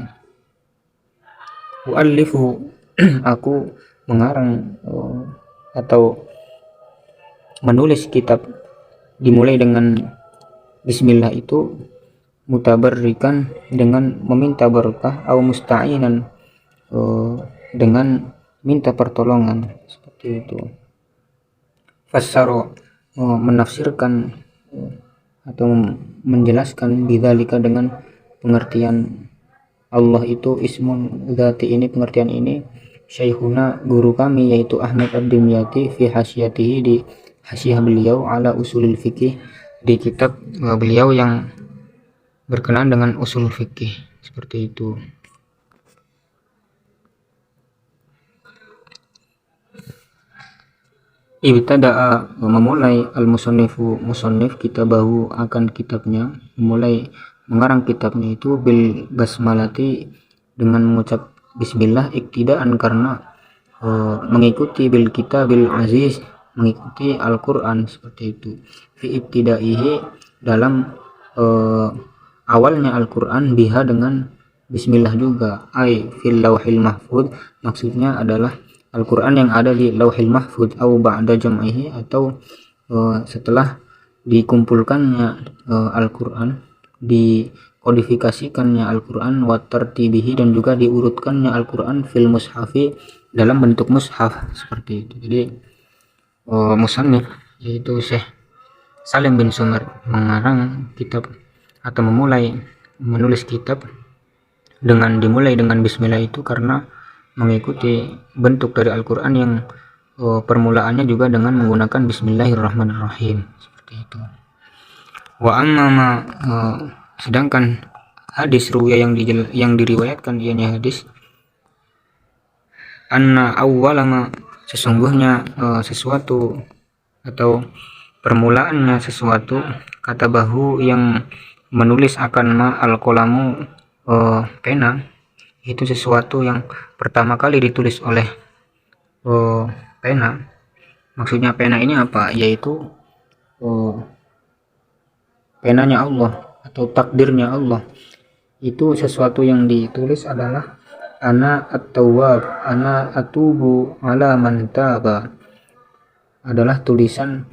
U'allifu, aku mengarang atau menulis kitab dimulai dengan bismillah itu, mutabarrikan, dengan meminta berkah, au musta'inan, dengan minta pertolongan, seperti itu. Fassaro, menafsirkan atau menjelaskan, bidzalika, dengan pengertian Allah itu ismun dzati, ini pengertian ini, syaikhuna, guru kami, yaitu Ahmad ad-Dimyati, fi hasyatihi, di hasyah beliau, ala usulil fikih, di kitab beliau yang berkenaan dengan usul fikih, seperti itu. Ibtada'a, memulai, al-musannifu, musannif, kitabahu, akan kitabnya, memulai mengarang kitabnya itu, bil basmalati, dengan mengucap bismillah, iktidaan, karena mengikuti, bil kitabil aziz, mengikuti Al-Quran, seperti itu. Fi ibtidaihi, dalam awalnya Al-Quran, biha, dengan bismillah juga, ai fil lauhil mahfud, maksudnya adalah Al-Quran yang ada di lauhil mahfud, au ba'da jam'ihi, atau setelah dikumpulkannya Al-Quran, dikodifikasikannya Al-Quran, wa tartibihi, dan juga diurutkannya Al-Quran, fil mushafi, dalam bentuk mushaf, seperti itu. Jadi musannif, yaitu Syekh Salim bin Sumer, mengarang kitab atau memulai menulis kitab dengan dimulai dengan bismillah itu karena mengikuti bentuk dari Al-Quran yang permulaannya juga dengan menggunakan bismillahirrahmanirrahim, seperti itu. Wa amma ma sedangkan hadis ruya yang diriwayatkan ianya hadis anna awwalama sesungguhnya sesuatu atau permulaannya sesuatu kata bahu yang menulis akan ma al-qalamu pena itu sesuatu yang pertama kali ditulis oleh pena. Maksudnya pena ini apa? Yaitu penanya Allah atau takdirnya Allah. Itu sesuatu yang ditulis adalah ana at-tawwab, ana atubu ala man taba. Adalah tulisan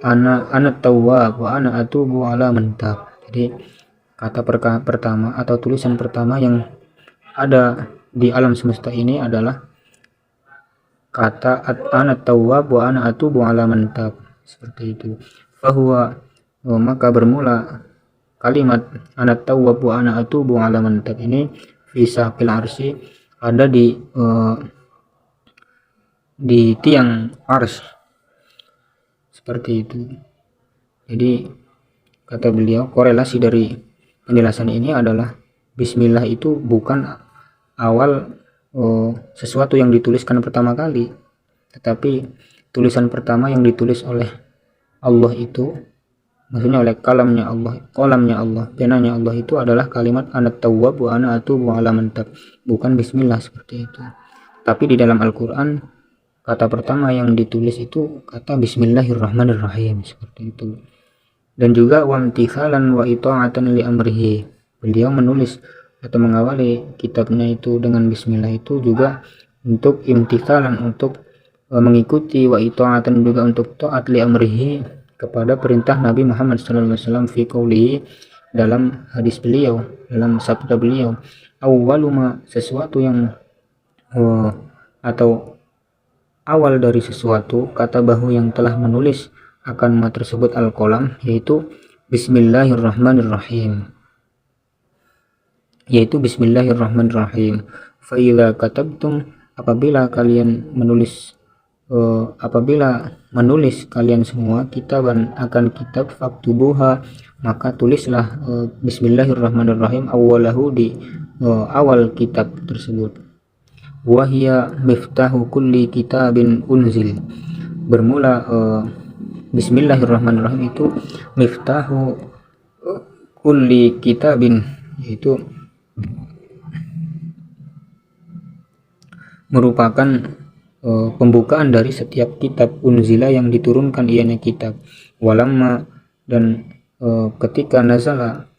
ana tawwab wa ana atubu ala man tab. Jadi kata pertama atau tulisan pertama yang ada di alam semesta ini adalah kata ana tawwab wa ana atubu ala man tab. Seperti itu. Fahuwa maka bermula kalimat ana tawwab wa ana atubu ala man tab ini fi saqil arsy ada di tiang ars. Seperti itu. Jadi kata beliau korelasi dari penjelasan ini adalah bismillah itu bukan awal sesuatu yang dituliskan pertama kali, tetapi tulisan pertama yang ditulis oleh Allah itu, maksudnya oleh kalamnya Allah, penanya Allah itu adalah kalimat ana tawwab wa ana atubu ala man tab, bukan bismillah seperti itu. Tapi di dalam Al-Qur'an kata pertama yang ditulis itu kata bismillahirrahmanirrahim seperti itu. Dan juga wamtithalan wa ita'atan li amrihi. Beliau menulis atau mengawali kitabnya itu dengan bismillah itu juga untuk imtithalan, untuk mengikuti, wa ita'atan juga untuk taat li amrihi kepada perintah Nabi Muhammad SAW fi qoulihi dalam hadis beliau, dalam sabda beliau, awwaluma sesuatu yang atau awal dari sesuatu kata bahu yang telah menulis akan ma tersebut al-qalam yaitu bismillahirrahmanirrahim, fa idza katabtum apabila menulis kalian semua kitaban akan kitab faktubuha maka tulislah bismillahirrahmanirrahim awalahu di awal kitab tersebut. Wahia miftahu kulli kitabin unzil, bermula bismillahirrahmanirrahim itu miftahu kulli kitabin, yaitu merupakan pembukaan dari setiap kitab unzila yang diturunkan ianya kitab. Walamma dan ketika nazala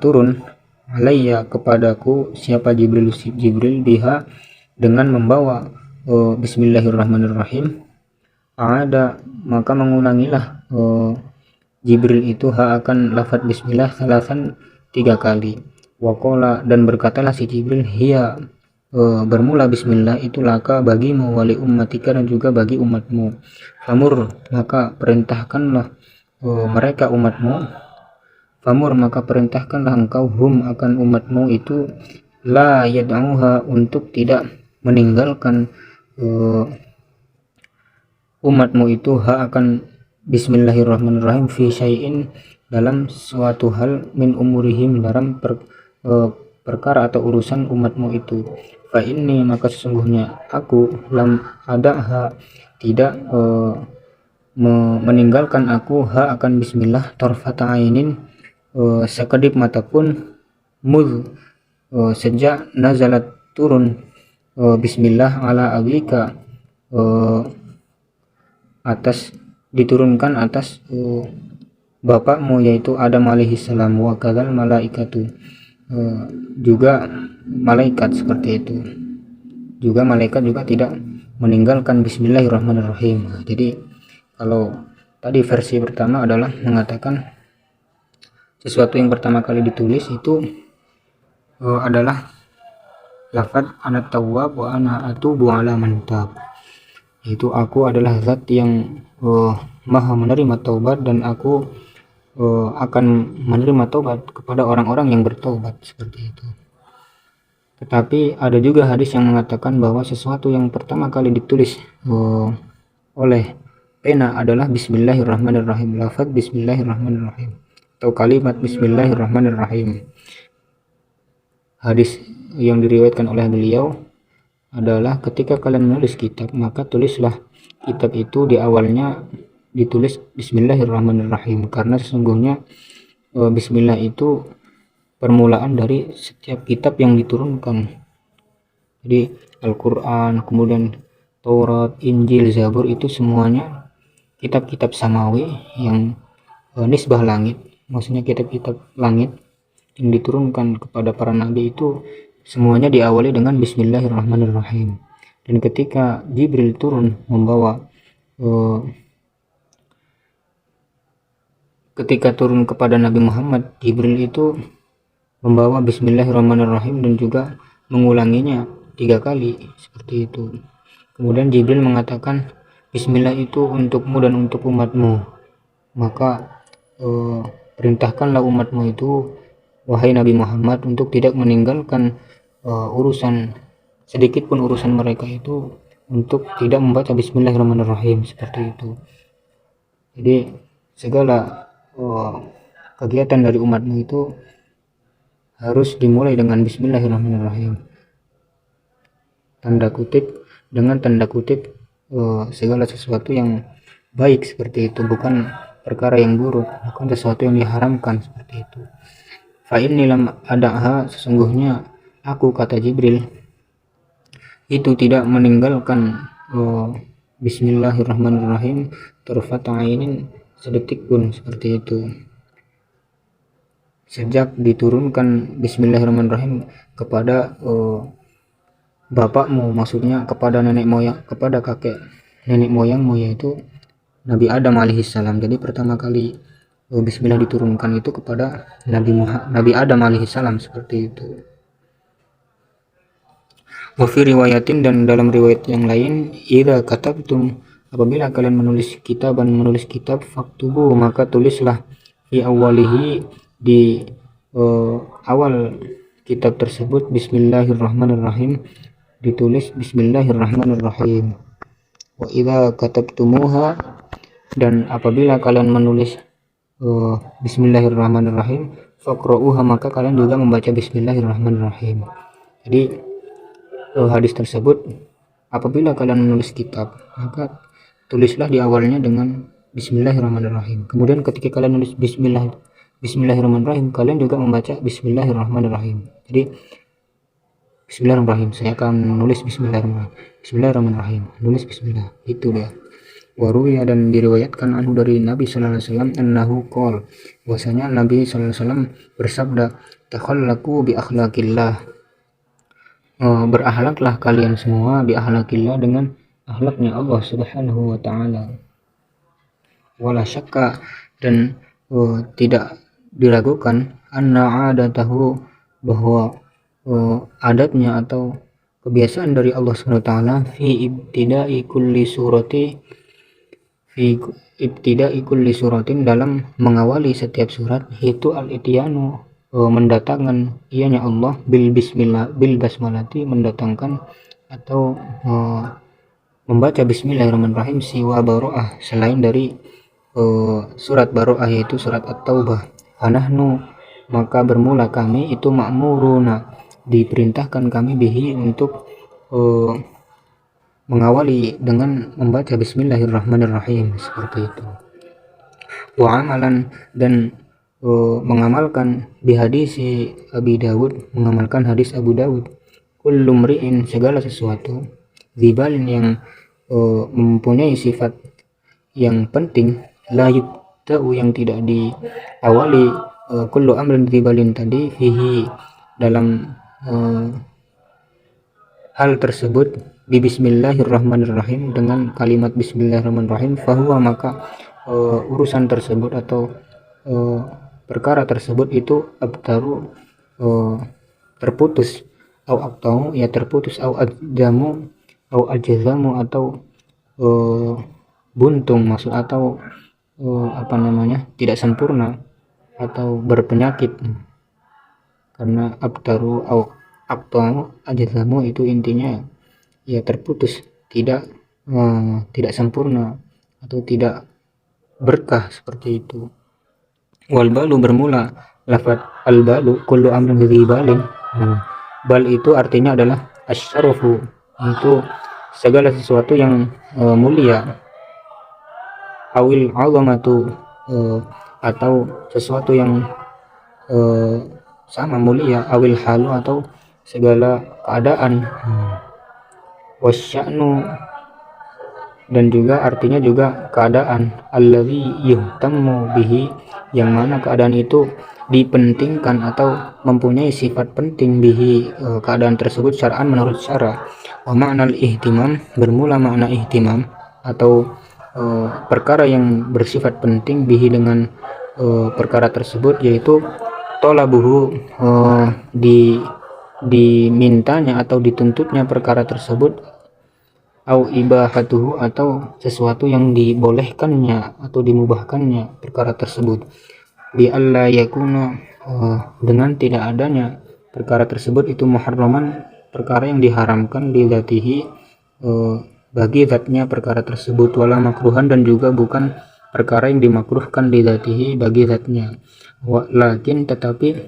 turun alayya kepadaku siapa Jibril biha dengan membawa bismillahirrahmanirrahim, ada maka mengulangilah Jibril itu akan lafaz bismillah salasan 3 kali. Waqala dan berkatalah si Jibril hiya bermula bismillah itu laka bagimu wali ummatika dan juga bagi umatmu. Famur maka perintahkanlah mereka umatmu, famur maka perintahkanlah engkau hum akan umatmu itu la yad'uha untuk tidak meninggalkan umatmu itu akan bismillahirrahmanirrahim fi syai'in dalam suatu hal min umurihim dalam perkara atau urusan umatmu itu. Fa inni maka sesungguhnya aku lam ada'ha tidak meninggalkan aku akan bismillah tarfata ainin sekedip mata pun mud sejak nazalat turun bismillah ala abika diturunkan atas bapakmu yaitu Adam alaihi salam, wa kadzal malaikatu juga malaikat seperti itu. Juga malaikat juga tidak meninggalkan bismillahirrahmanirrahim. Jadi kalau tadi versi pertama adalah mengatakan sesuatu yang pertama kali ditulis itu adalah lafaz ana tawwab wa ana atubu ala man tab, yaitu aku adalah zat yang maha menerima taubat dan aku akan menerima taubat kepada orang-orang yang bertaubat, seperti itu. Tetapi ada juga hadis yang mengatakan bahwa sesuatu yang pertama kali ditulis oleh pena adalah Bismillahirrahmanirrahim, lafaz Bismillahirrahmanirrahim atau kalimat Bismillahirrahmanirrahim. Hadis yang diriwayatkan oleh beliau adalah ketika kalian menulis kitab, maka tulislah kitab itu di awalnya ditulis Bismillahirrahmanirrahim, karena sesungguhnya Bismillah itu permulaan dari setiap kitab yang diturunkan. Jadi Al-Quran, kemudian Taurat, Injil, Zabur itu semuanya kitab-kitab samawi yang nisbah langit, maksudnya kitab-kitab langit yang diturunkan kepada para nabi itu semuanya diawali dengan Bismillahirrahmanirrahim. Dan ketika Jibril turun membawa ketika turun kepada Nabi Muhammad, Jibril itu membawa Bismillahirrahmanirrahim dan juga mengulanginya 3 kali seperti itu. Kemudian Jibril mengatakan, Bismillah itu untukmu dan untuk umatmu, maka perintahkanlah umatmu itu, wahai Nabi Muhammad, untuk tidak meninggalkan urusan sedikit pun urusan mereka itu untuk tidak membaca Bismillahirrahmanirrahim, seperti itu. Jadi segala kegiatan dari umatmu itu harus dimulai dengan Bismillahirrahmanirrahim. Dengan tanda kutip segala sesuatu yang baik seperti itu, bukan perkara yang buruk, bukan sesuatu yang diharamkan seperti itu. Fa inni lam ada'ha, sesungguhnya aku, kata Jibril, itu tidak meninggalkan Bismillahirrahmanirrahim tarfata ainin, sedetik pun, seperti itu. Sejak diturunkan Bismillahirrahmanirrahim kepada bapakmu, maksudnya kepada nenek moyangmu, yaitu Nabi Adam alaihissalam. Jadi pertama kali Bismillah diturunkan itu kepada Nabi Adam alaihissalam, seperti itu. Wa fi riwayatin, dan dalam riwayat yang lain, idza katabtum, apabila kalian menulis kitab, faktubu, maka tulislah fi awalihi, di awal kitab tersebut, Bismillahirrahmanirrahim, ditulis Bismillahirrahmanirrahim. Wa idza katabtumuha, dan apabila kalian menulis Bismillahirrahmanirrahim, faqra'uha, maka kalian juga membaca Bismillahirrahmanirrahim. Jadi hadis tersebut, apabila kalian menulis kitab, maka tulislah di awalnya dengan Bismillahirrahmanirrahim. Kemudian ketika kalian menulis Bismillahirrahmanirrahim, kalian juga membaca Bismillahirrahmanirrahim. Jadi Bismillahirrahmanirrahim, saya akan menulis Bismillahirrahmanirrahim, nulis Bismillah, itu dia. Waruya, dan diriwayatkan anhu dari Nabi sallallahu alaihi wasallam, annahu qol, bahwasanya Nabi sallallahu alaihi wasallam bersabda, takhallaqu bi akhlaqillah, berakhlaklah kalian semua, bi akhlaqillah, dengan akhlaknya Allah Subhanahu wa taala. Wala syakka, dan tidak diragukan, anna adatahu, bahwa adatnya atau kebiasaan dari Allah Subhanahu wa taala, fi ibtida'i kulli suratin, dalam mengawali setiap surat, itu al-ityanu, mendatangkan ianya Allah, bil basmalati, mendatangkan atau membaca Bismillahirrahmanirrahim, siwa baro'ah, selain dari surat baro'ah, yaitu surat at-taubah. Fanahnu, maka bermula kami itu, ma'muruna, diperintahkan kami, bihi, untuk mengawali dengan membaca Bismillahirrahmanirrahim, seperti itu. Wa amalan, dan mengamalkan bihadisi Abi Dawud, mengamalkan hadis Abu Dawud, kullu mri'in, segala sesuatu, dzibalin, yang mempunyai sifat yang penting, la yubta'u, yang tidak diawali, kullu amrin dzibalin tadi, fihi, dalam hal tersebut, bi Bismillahirrahmanirrahim, dengan kalimat Bismillahirrahmanirrahim, fahuwa, maka urusan tersebut atau perkara tersebut itu abtaru, terputus, au aktau, ya terputus, au adjamu, au aljazamu, atau buntung, maksud, atau tidak sempurna, atau berpenyakit. Karena abtaru au aktau aljazamu itu intinya ya terputus, tidak sempurna, atau tidak berkah seperti itu. Wal balu bermula lafaz al balu kullu amrin dzi balin. Bal itu artinya adalah asyarafu, itu segala sesuatu yang mulia, awil azamatu, atau sesuatu yang sama mulia, awil halu atau segala keadaan, wasya'nu dan juga artinya juga keadaan, allazi yuhtammu bihi, yang mana keadaan itu dipentingkan atau mempunyai sifat penting, bihi keadaan tersebut, syar'an menurut syara. Wa ma'nal ihtimam bermula makna ihtimam atau perkara yang bersifat penting, bihi dengan perkara tersebut, yaitu tolabuhu, dimintanya atau dituntutnya perkara tersebut, au ibahatuhu atau sesuatu yang dibolehkannya atau dimubahkannya perkara tersebut, bi alla yakuna, dengan tidak adanya perkara tersebut itu muharraman, perkara yang diharamkan, li dzatihi, bagi zatnya perkara tersebut, wala makruhan dan juga bukan perkara yang dimakruhkan, li dzatihi bagi zatnya. Lakin tetapi,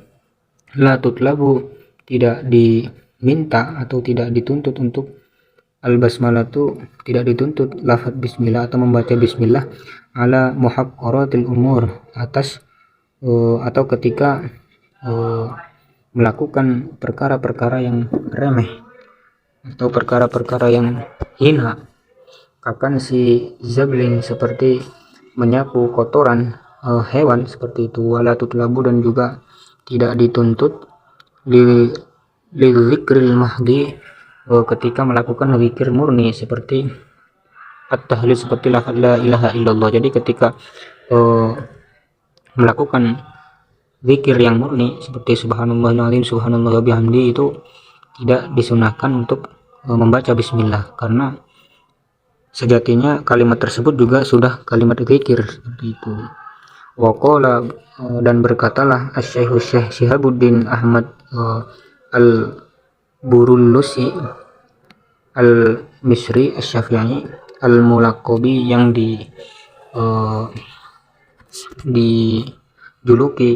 la tutlabu tidak diminta atau tidak dituntut untuk al basmalah itu, tidak dituntut lafaz bismillah atau membaca bismillah, ala muhaqqaratil umur, atas atau ketika melakukan perkara-perkara yang remeh atau perkara-perkara yang hina, kakan si zablin seperti menyapu kotoran hewan seperti itu. Wala tutlabu dan juga tidak dituntut li zikril mahdi, ketika melakukan zikir murni seperti at-tahlil, seperti lafaz la ilaha illallah. Jadi ketika melakukan zikir yang murni seperti subhanallahil azim, subhanallah bihamdi, itu tidak disunahkan untuk membaca bismillah, karena sejatinya kalimat tersebut juga sudah kalimat zikir seperti itu. Waqala, dan berkatalah asy-syekh Syekh Syihabuddin Ahmad al-Burullusi al-Misri asy-Syafi'i al-Mulaqabi, yang dijuluki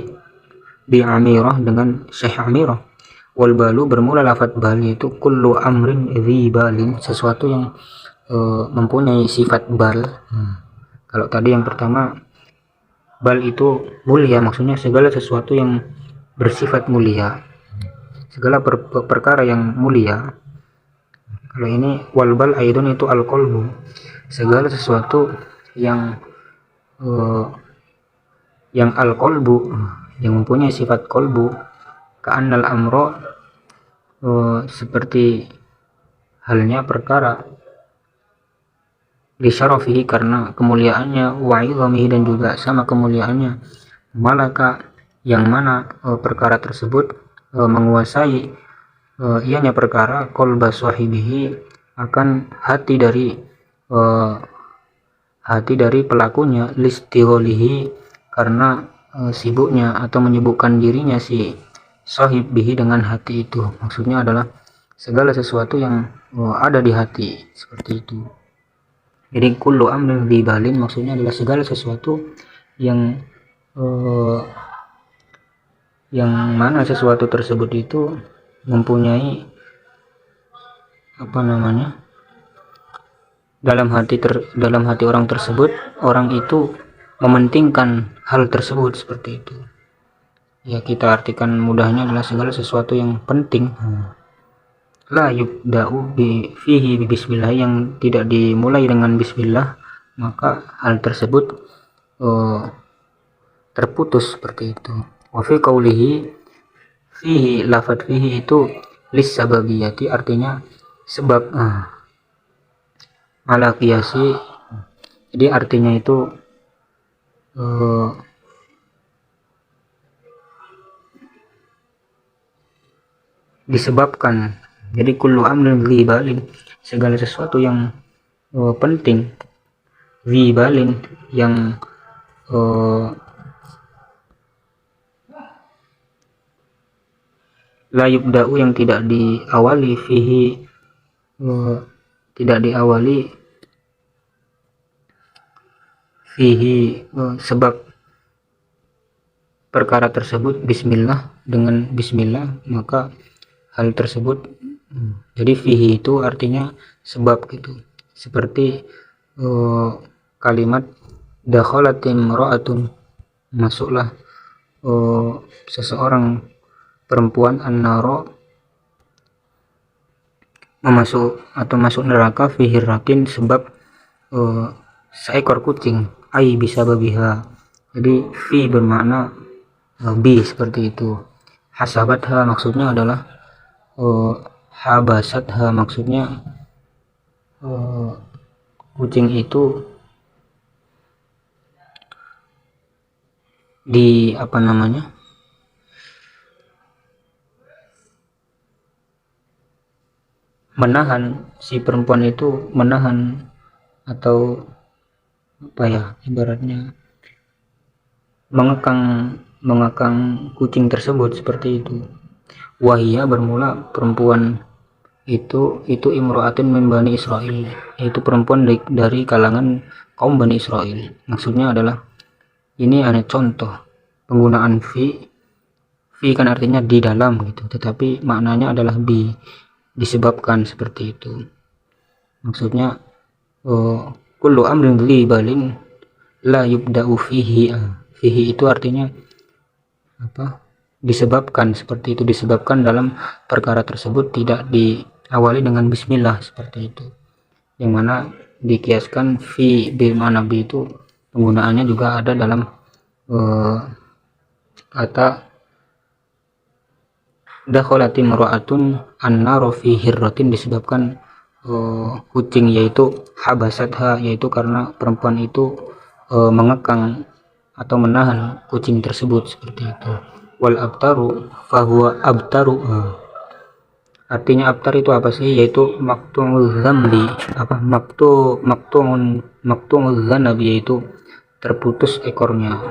bi Amirah dengan Syekh Amirah. Wal balu bermula lafaz bal itu kullu amrin dzi balin, sesuatu yang mempunyai sifat bal. Kalau tadi yang pertama bal itu mulia, maksudnya segala sesuatu yang bersifat mulia, segala perkara yang mulia. Kalau ini wal bal aidun itu al qalbu, segala sesuatu yang al qalbu, yang mempunyai sifat qalbu, ka'annal amro, seperti halnya perkara, li syarafihi karena kemuliaannya, wa idhamihi dan juga sama kemuliaannya, malaka yang mana perkara tersebut menguasai ianya perkara, qalba sahibihi akan hati dari pelakunya, listigholihi karena sibuknya atau menyibukkan dirinya si sahib bihi dengan hati itu. Maksudnya adalah segala sesuatu yang ada di hati seperti itu. Jadi kullu amrin dzi balin maksudnya adalah segala sesuatu yang mana sesuatu tersebut itu mempunyai dalam hati orang tersebut, orang itu mementingkan hal tersebut seperti itu. Ya, kita artikan mudahnya adalah segala sesuatu yang penting. La yubda'u fihi bismillah, yang tidak dimulai dengan bismillah, maka hal tersebut terputus seperti itu. Wa fi qawlihi fihi, lafadz fihi itu lis sababiyati, artinya sebab, ala qiyasi, jadi artinya itu disebabkan. Jadi kullu amrin dzi balin, segala sesuatu yang penting, dzi balin yang la yubda'u yang tidak diawali, fihi tidak diawali fihi sebab perkara tersebut bismillah, dengan bismillah maka hal tersebut jadi fihi itu artinya sebab gitu, seperti kalimat dakhalat imra'atun, masuklah seseorang perempuan, an-naro masuk neraka, fi hirratin sebab seekor kucing, ai bisa babiha, jadi fi bermakna bi, seperti itu. Hasabatha maksudnya adalah habasatha maksudnya kucing itu di menahan, si perempuan itu menahan atau ibaratnya mengekang kucing tersebut, seperti itu. Wahia bermula perempuan itu imro'atin min Bani Israel, yaitu perempuan dari kalangan kaum Bani Israel. Maksudnya adalah ini ada contoh penggunaan fi kan artinya di dalam gitu, tetapi maknanya adalah disebabkan, seperti itu. Maksudnya kullu amrin li balin la yubda'u fihi. Fihi itu artinya disebabkan, seperti itu, disebabkan dalam perkara tersebut tidak diawali dengan bismillah, seperti itu. Yang mana dikiaskan fi bermakna bi itu penggunaannya juga ada dalam kata dakhalati mar'atun an-naro fi hirratin, disebabkan kucing, yaitu habasatha, yaitu karena perempuan itu mengekang atau menahan kucing tersebut, seperti itu. Wal abtaru fahuwa abtaru, artinya abtar itu apa sih, yaitu maktumul zamli, maktumul zanabi, yaitu terputus ekornya.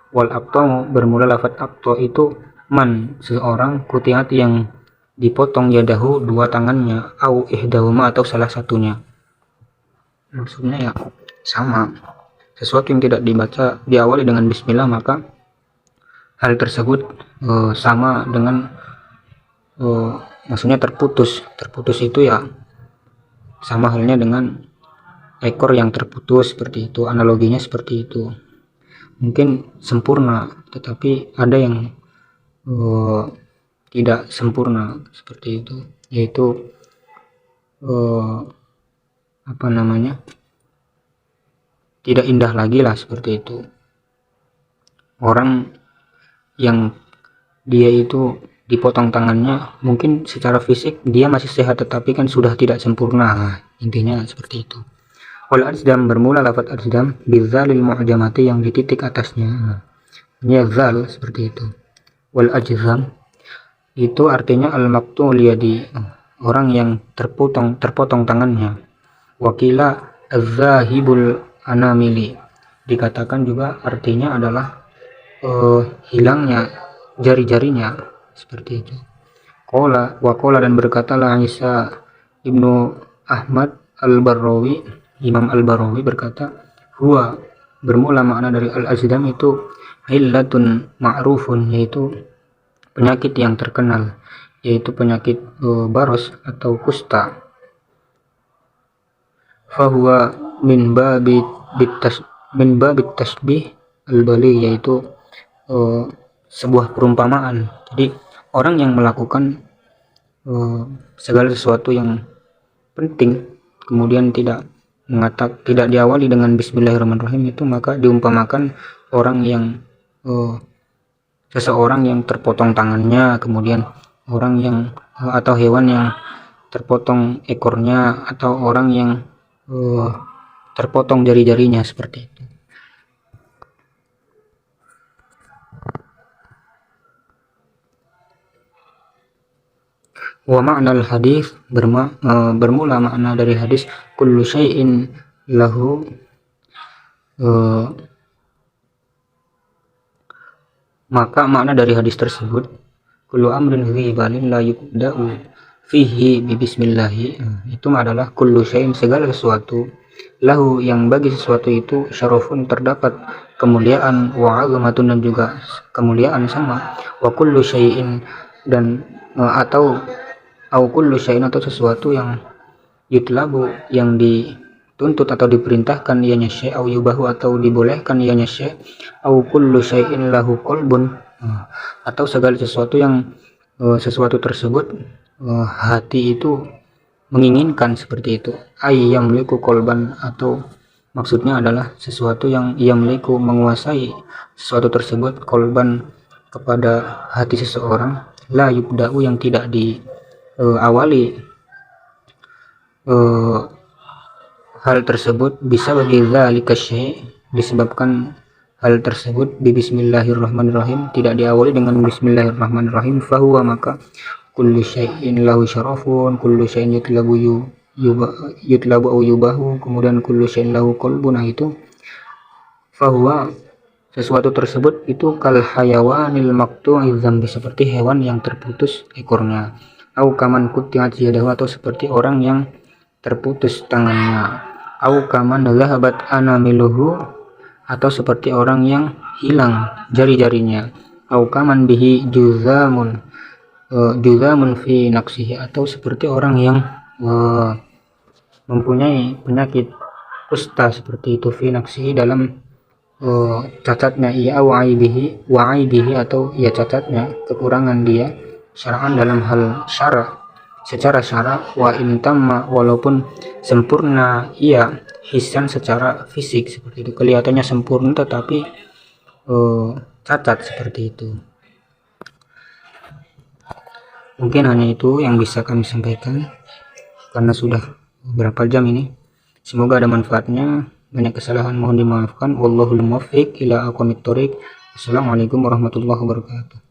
Wal abtamu bermula lafaz abto itu man, seseorang, kutiat yang dipotong, yadahu dua tangannya, au ihdahuma atau salah satunya. Maksudnya ya sama, sesuatu yang tidak dibaca diawali dengan bismillah maka hal tersebut sama dengan maksudnya terputus itu ya sama halnya dengan ekor yang terputus, seperti itu. Analoginya seperti itu. Mungkin sempurna, tetapi ada yang tidak sempurna, seperti itu, yaitu tidak indah lagi lah, seperti itu. Orang yang dia itu dipotong tangannya, mungkin secara fisik dia masih sehat, tetapi kan sudah tidak sempurna, intinya seperti itu. Wal ajdam bermula lafaz ajdam bizalil mu'jamati, yang dititik atasnya, ini zal, seperti itu. Wal ajzam itu artinya al maqtul yadi, orang yang terpotong tangannya. Wakila az-zahibul anamili, dikatakan juga artinya adalah hilangnya jari-jarinya, seperti itu. Wakola dan berkatalah Isa ibnu Ahmad al-Barrawi, Imam al-Barrawi berkata, huwa bermula makna dari al-ajdam itu illatun ma'rufun, yaitu penyakit yang terkenal, yaitu penyakit baros atau kusta. Fahuwa min babit tasbih al-bali, yaitu sebuah perumpamaan. Jadi orang yang melakukan segala sesuatu yang penting kemudian tidak diawali dengan bismillahirrahmanirrahim, itu maka diumpamakan orang yang seseorang yang terpotong tangannya, kemudian orang yang atau hewan yang terpotong ekornya, atau orang yang terpotong jari-jarinya, seperti itu. Wa ma'nal hadis bermula makna dari hadis kullu syai'in lahu, maka makna dari hadis tersebut kullu amrin dzi balin la yubda'u fihi bi bismillahi, itu adalah kullu syai'in, segala sesuatu, lahu yang bagi sesuatu itu syarafun terdapat kemuliaan, wa 'azamatun dan juga kemuliaan sama, wa kullu syai'in dan au kullu syai'in atau sesuatu yang yutlabu yang dituntut atau diperintahkan ianya syai' au yubahu atau dibolehkan ianya syai' au kullu syai'in lahu qalbun, atau segala sesuatu yang sesuatu tersebut hati itu menginginkan seperti itu. Ay yamliku qalban, atau maksudnya adalah sesuatu yang yamliku menguasai sesuatu tersebut, qalban kepada hati seseorang, la yubda'u yang tidak diawali hal tersebut, bisa bagi dzalika syai' disebabkan hal tersebut, bi bismillahirrahmanirrahim tidak diawali dengan bismillahirrahmanirrahim, fahuwa maka kullu syai'in lahu syarafun, kullu syai'in yutlabu au yubahu, kemudian kullu syai'in lahu qalbun, itu fahuwa sesuatu tersebut itu kal hayawanil maqtu'i dzambi, seperti hewan yang terputus ekornya, au kaman qutti'at yadahu, atau seperti orang yang terputus tangannya, au kaman dhahabat anamiluhu, atau seperti orang yang hilang jari-jarinya, au kaman bihi juzamun fi nafsihi, atau seperti orang yang mempunyai penyakit kusta seperti itu, fi nafsihi dalam cacatnya ia, wa aibihi atau ia cacatnya, kekurangan dia, syara'an dalam hal secara syara, wa intamma walaupun sempurna ia, hisan secara fisik seperti itu, kelihatannya sempurna tetapi cacat seperti itu. Mungkin hanya itu yang bisa kami sampaikan karena sudah berapa jam ini. Semoga ada manfaatnya. Banyak kesalahan mohon dimaafkan. Wallahul muwaffiq ila aqwamit thoriq. Assalamualaikum warahmatullahi wabarakatuh.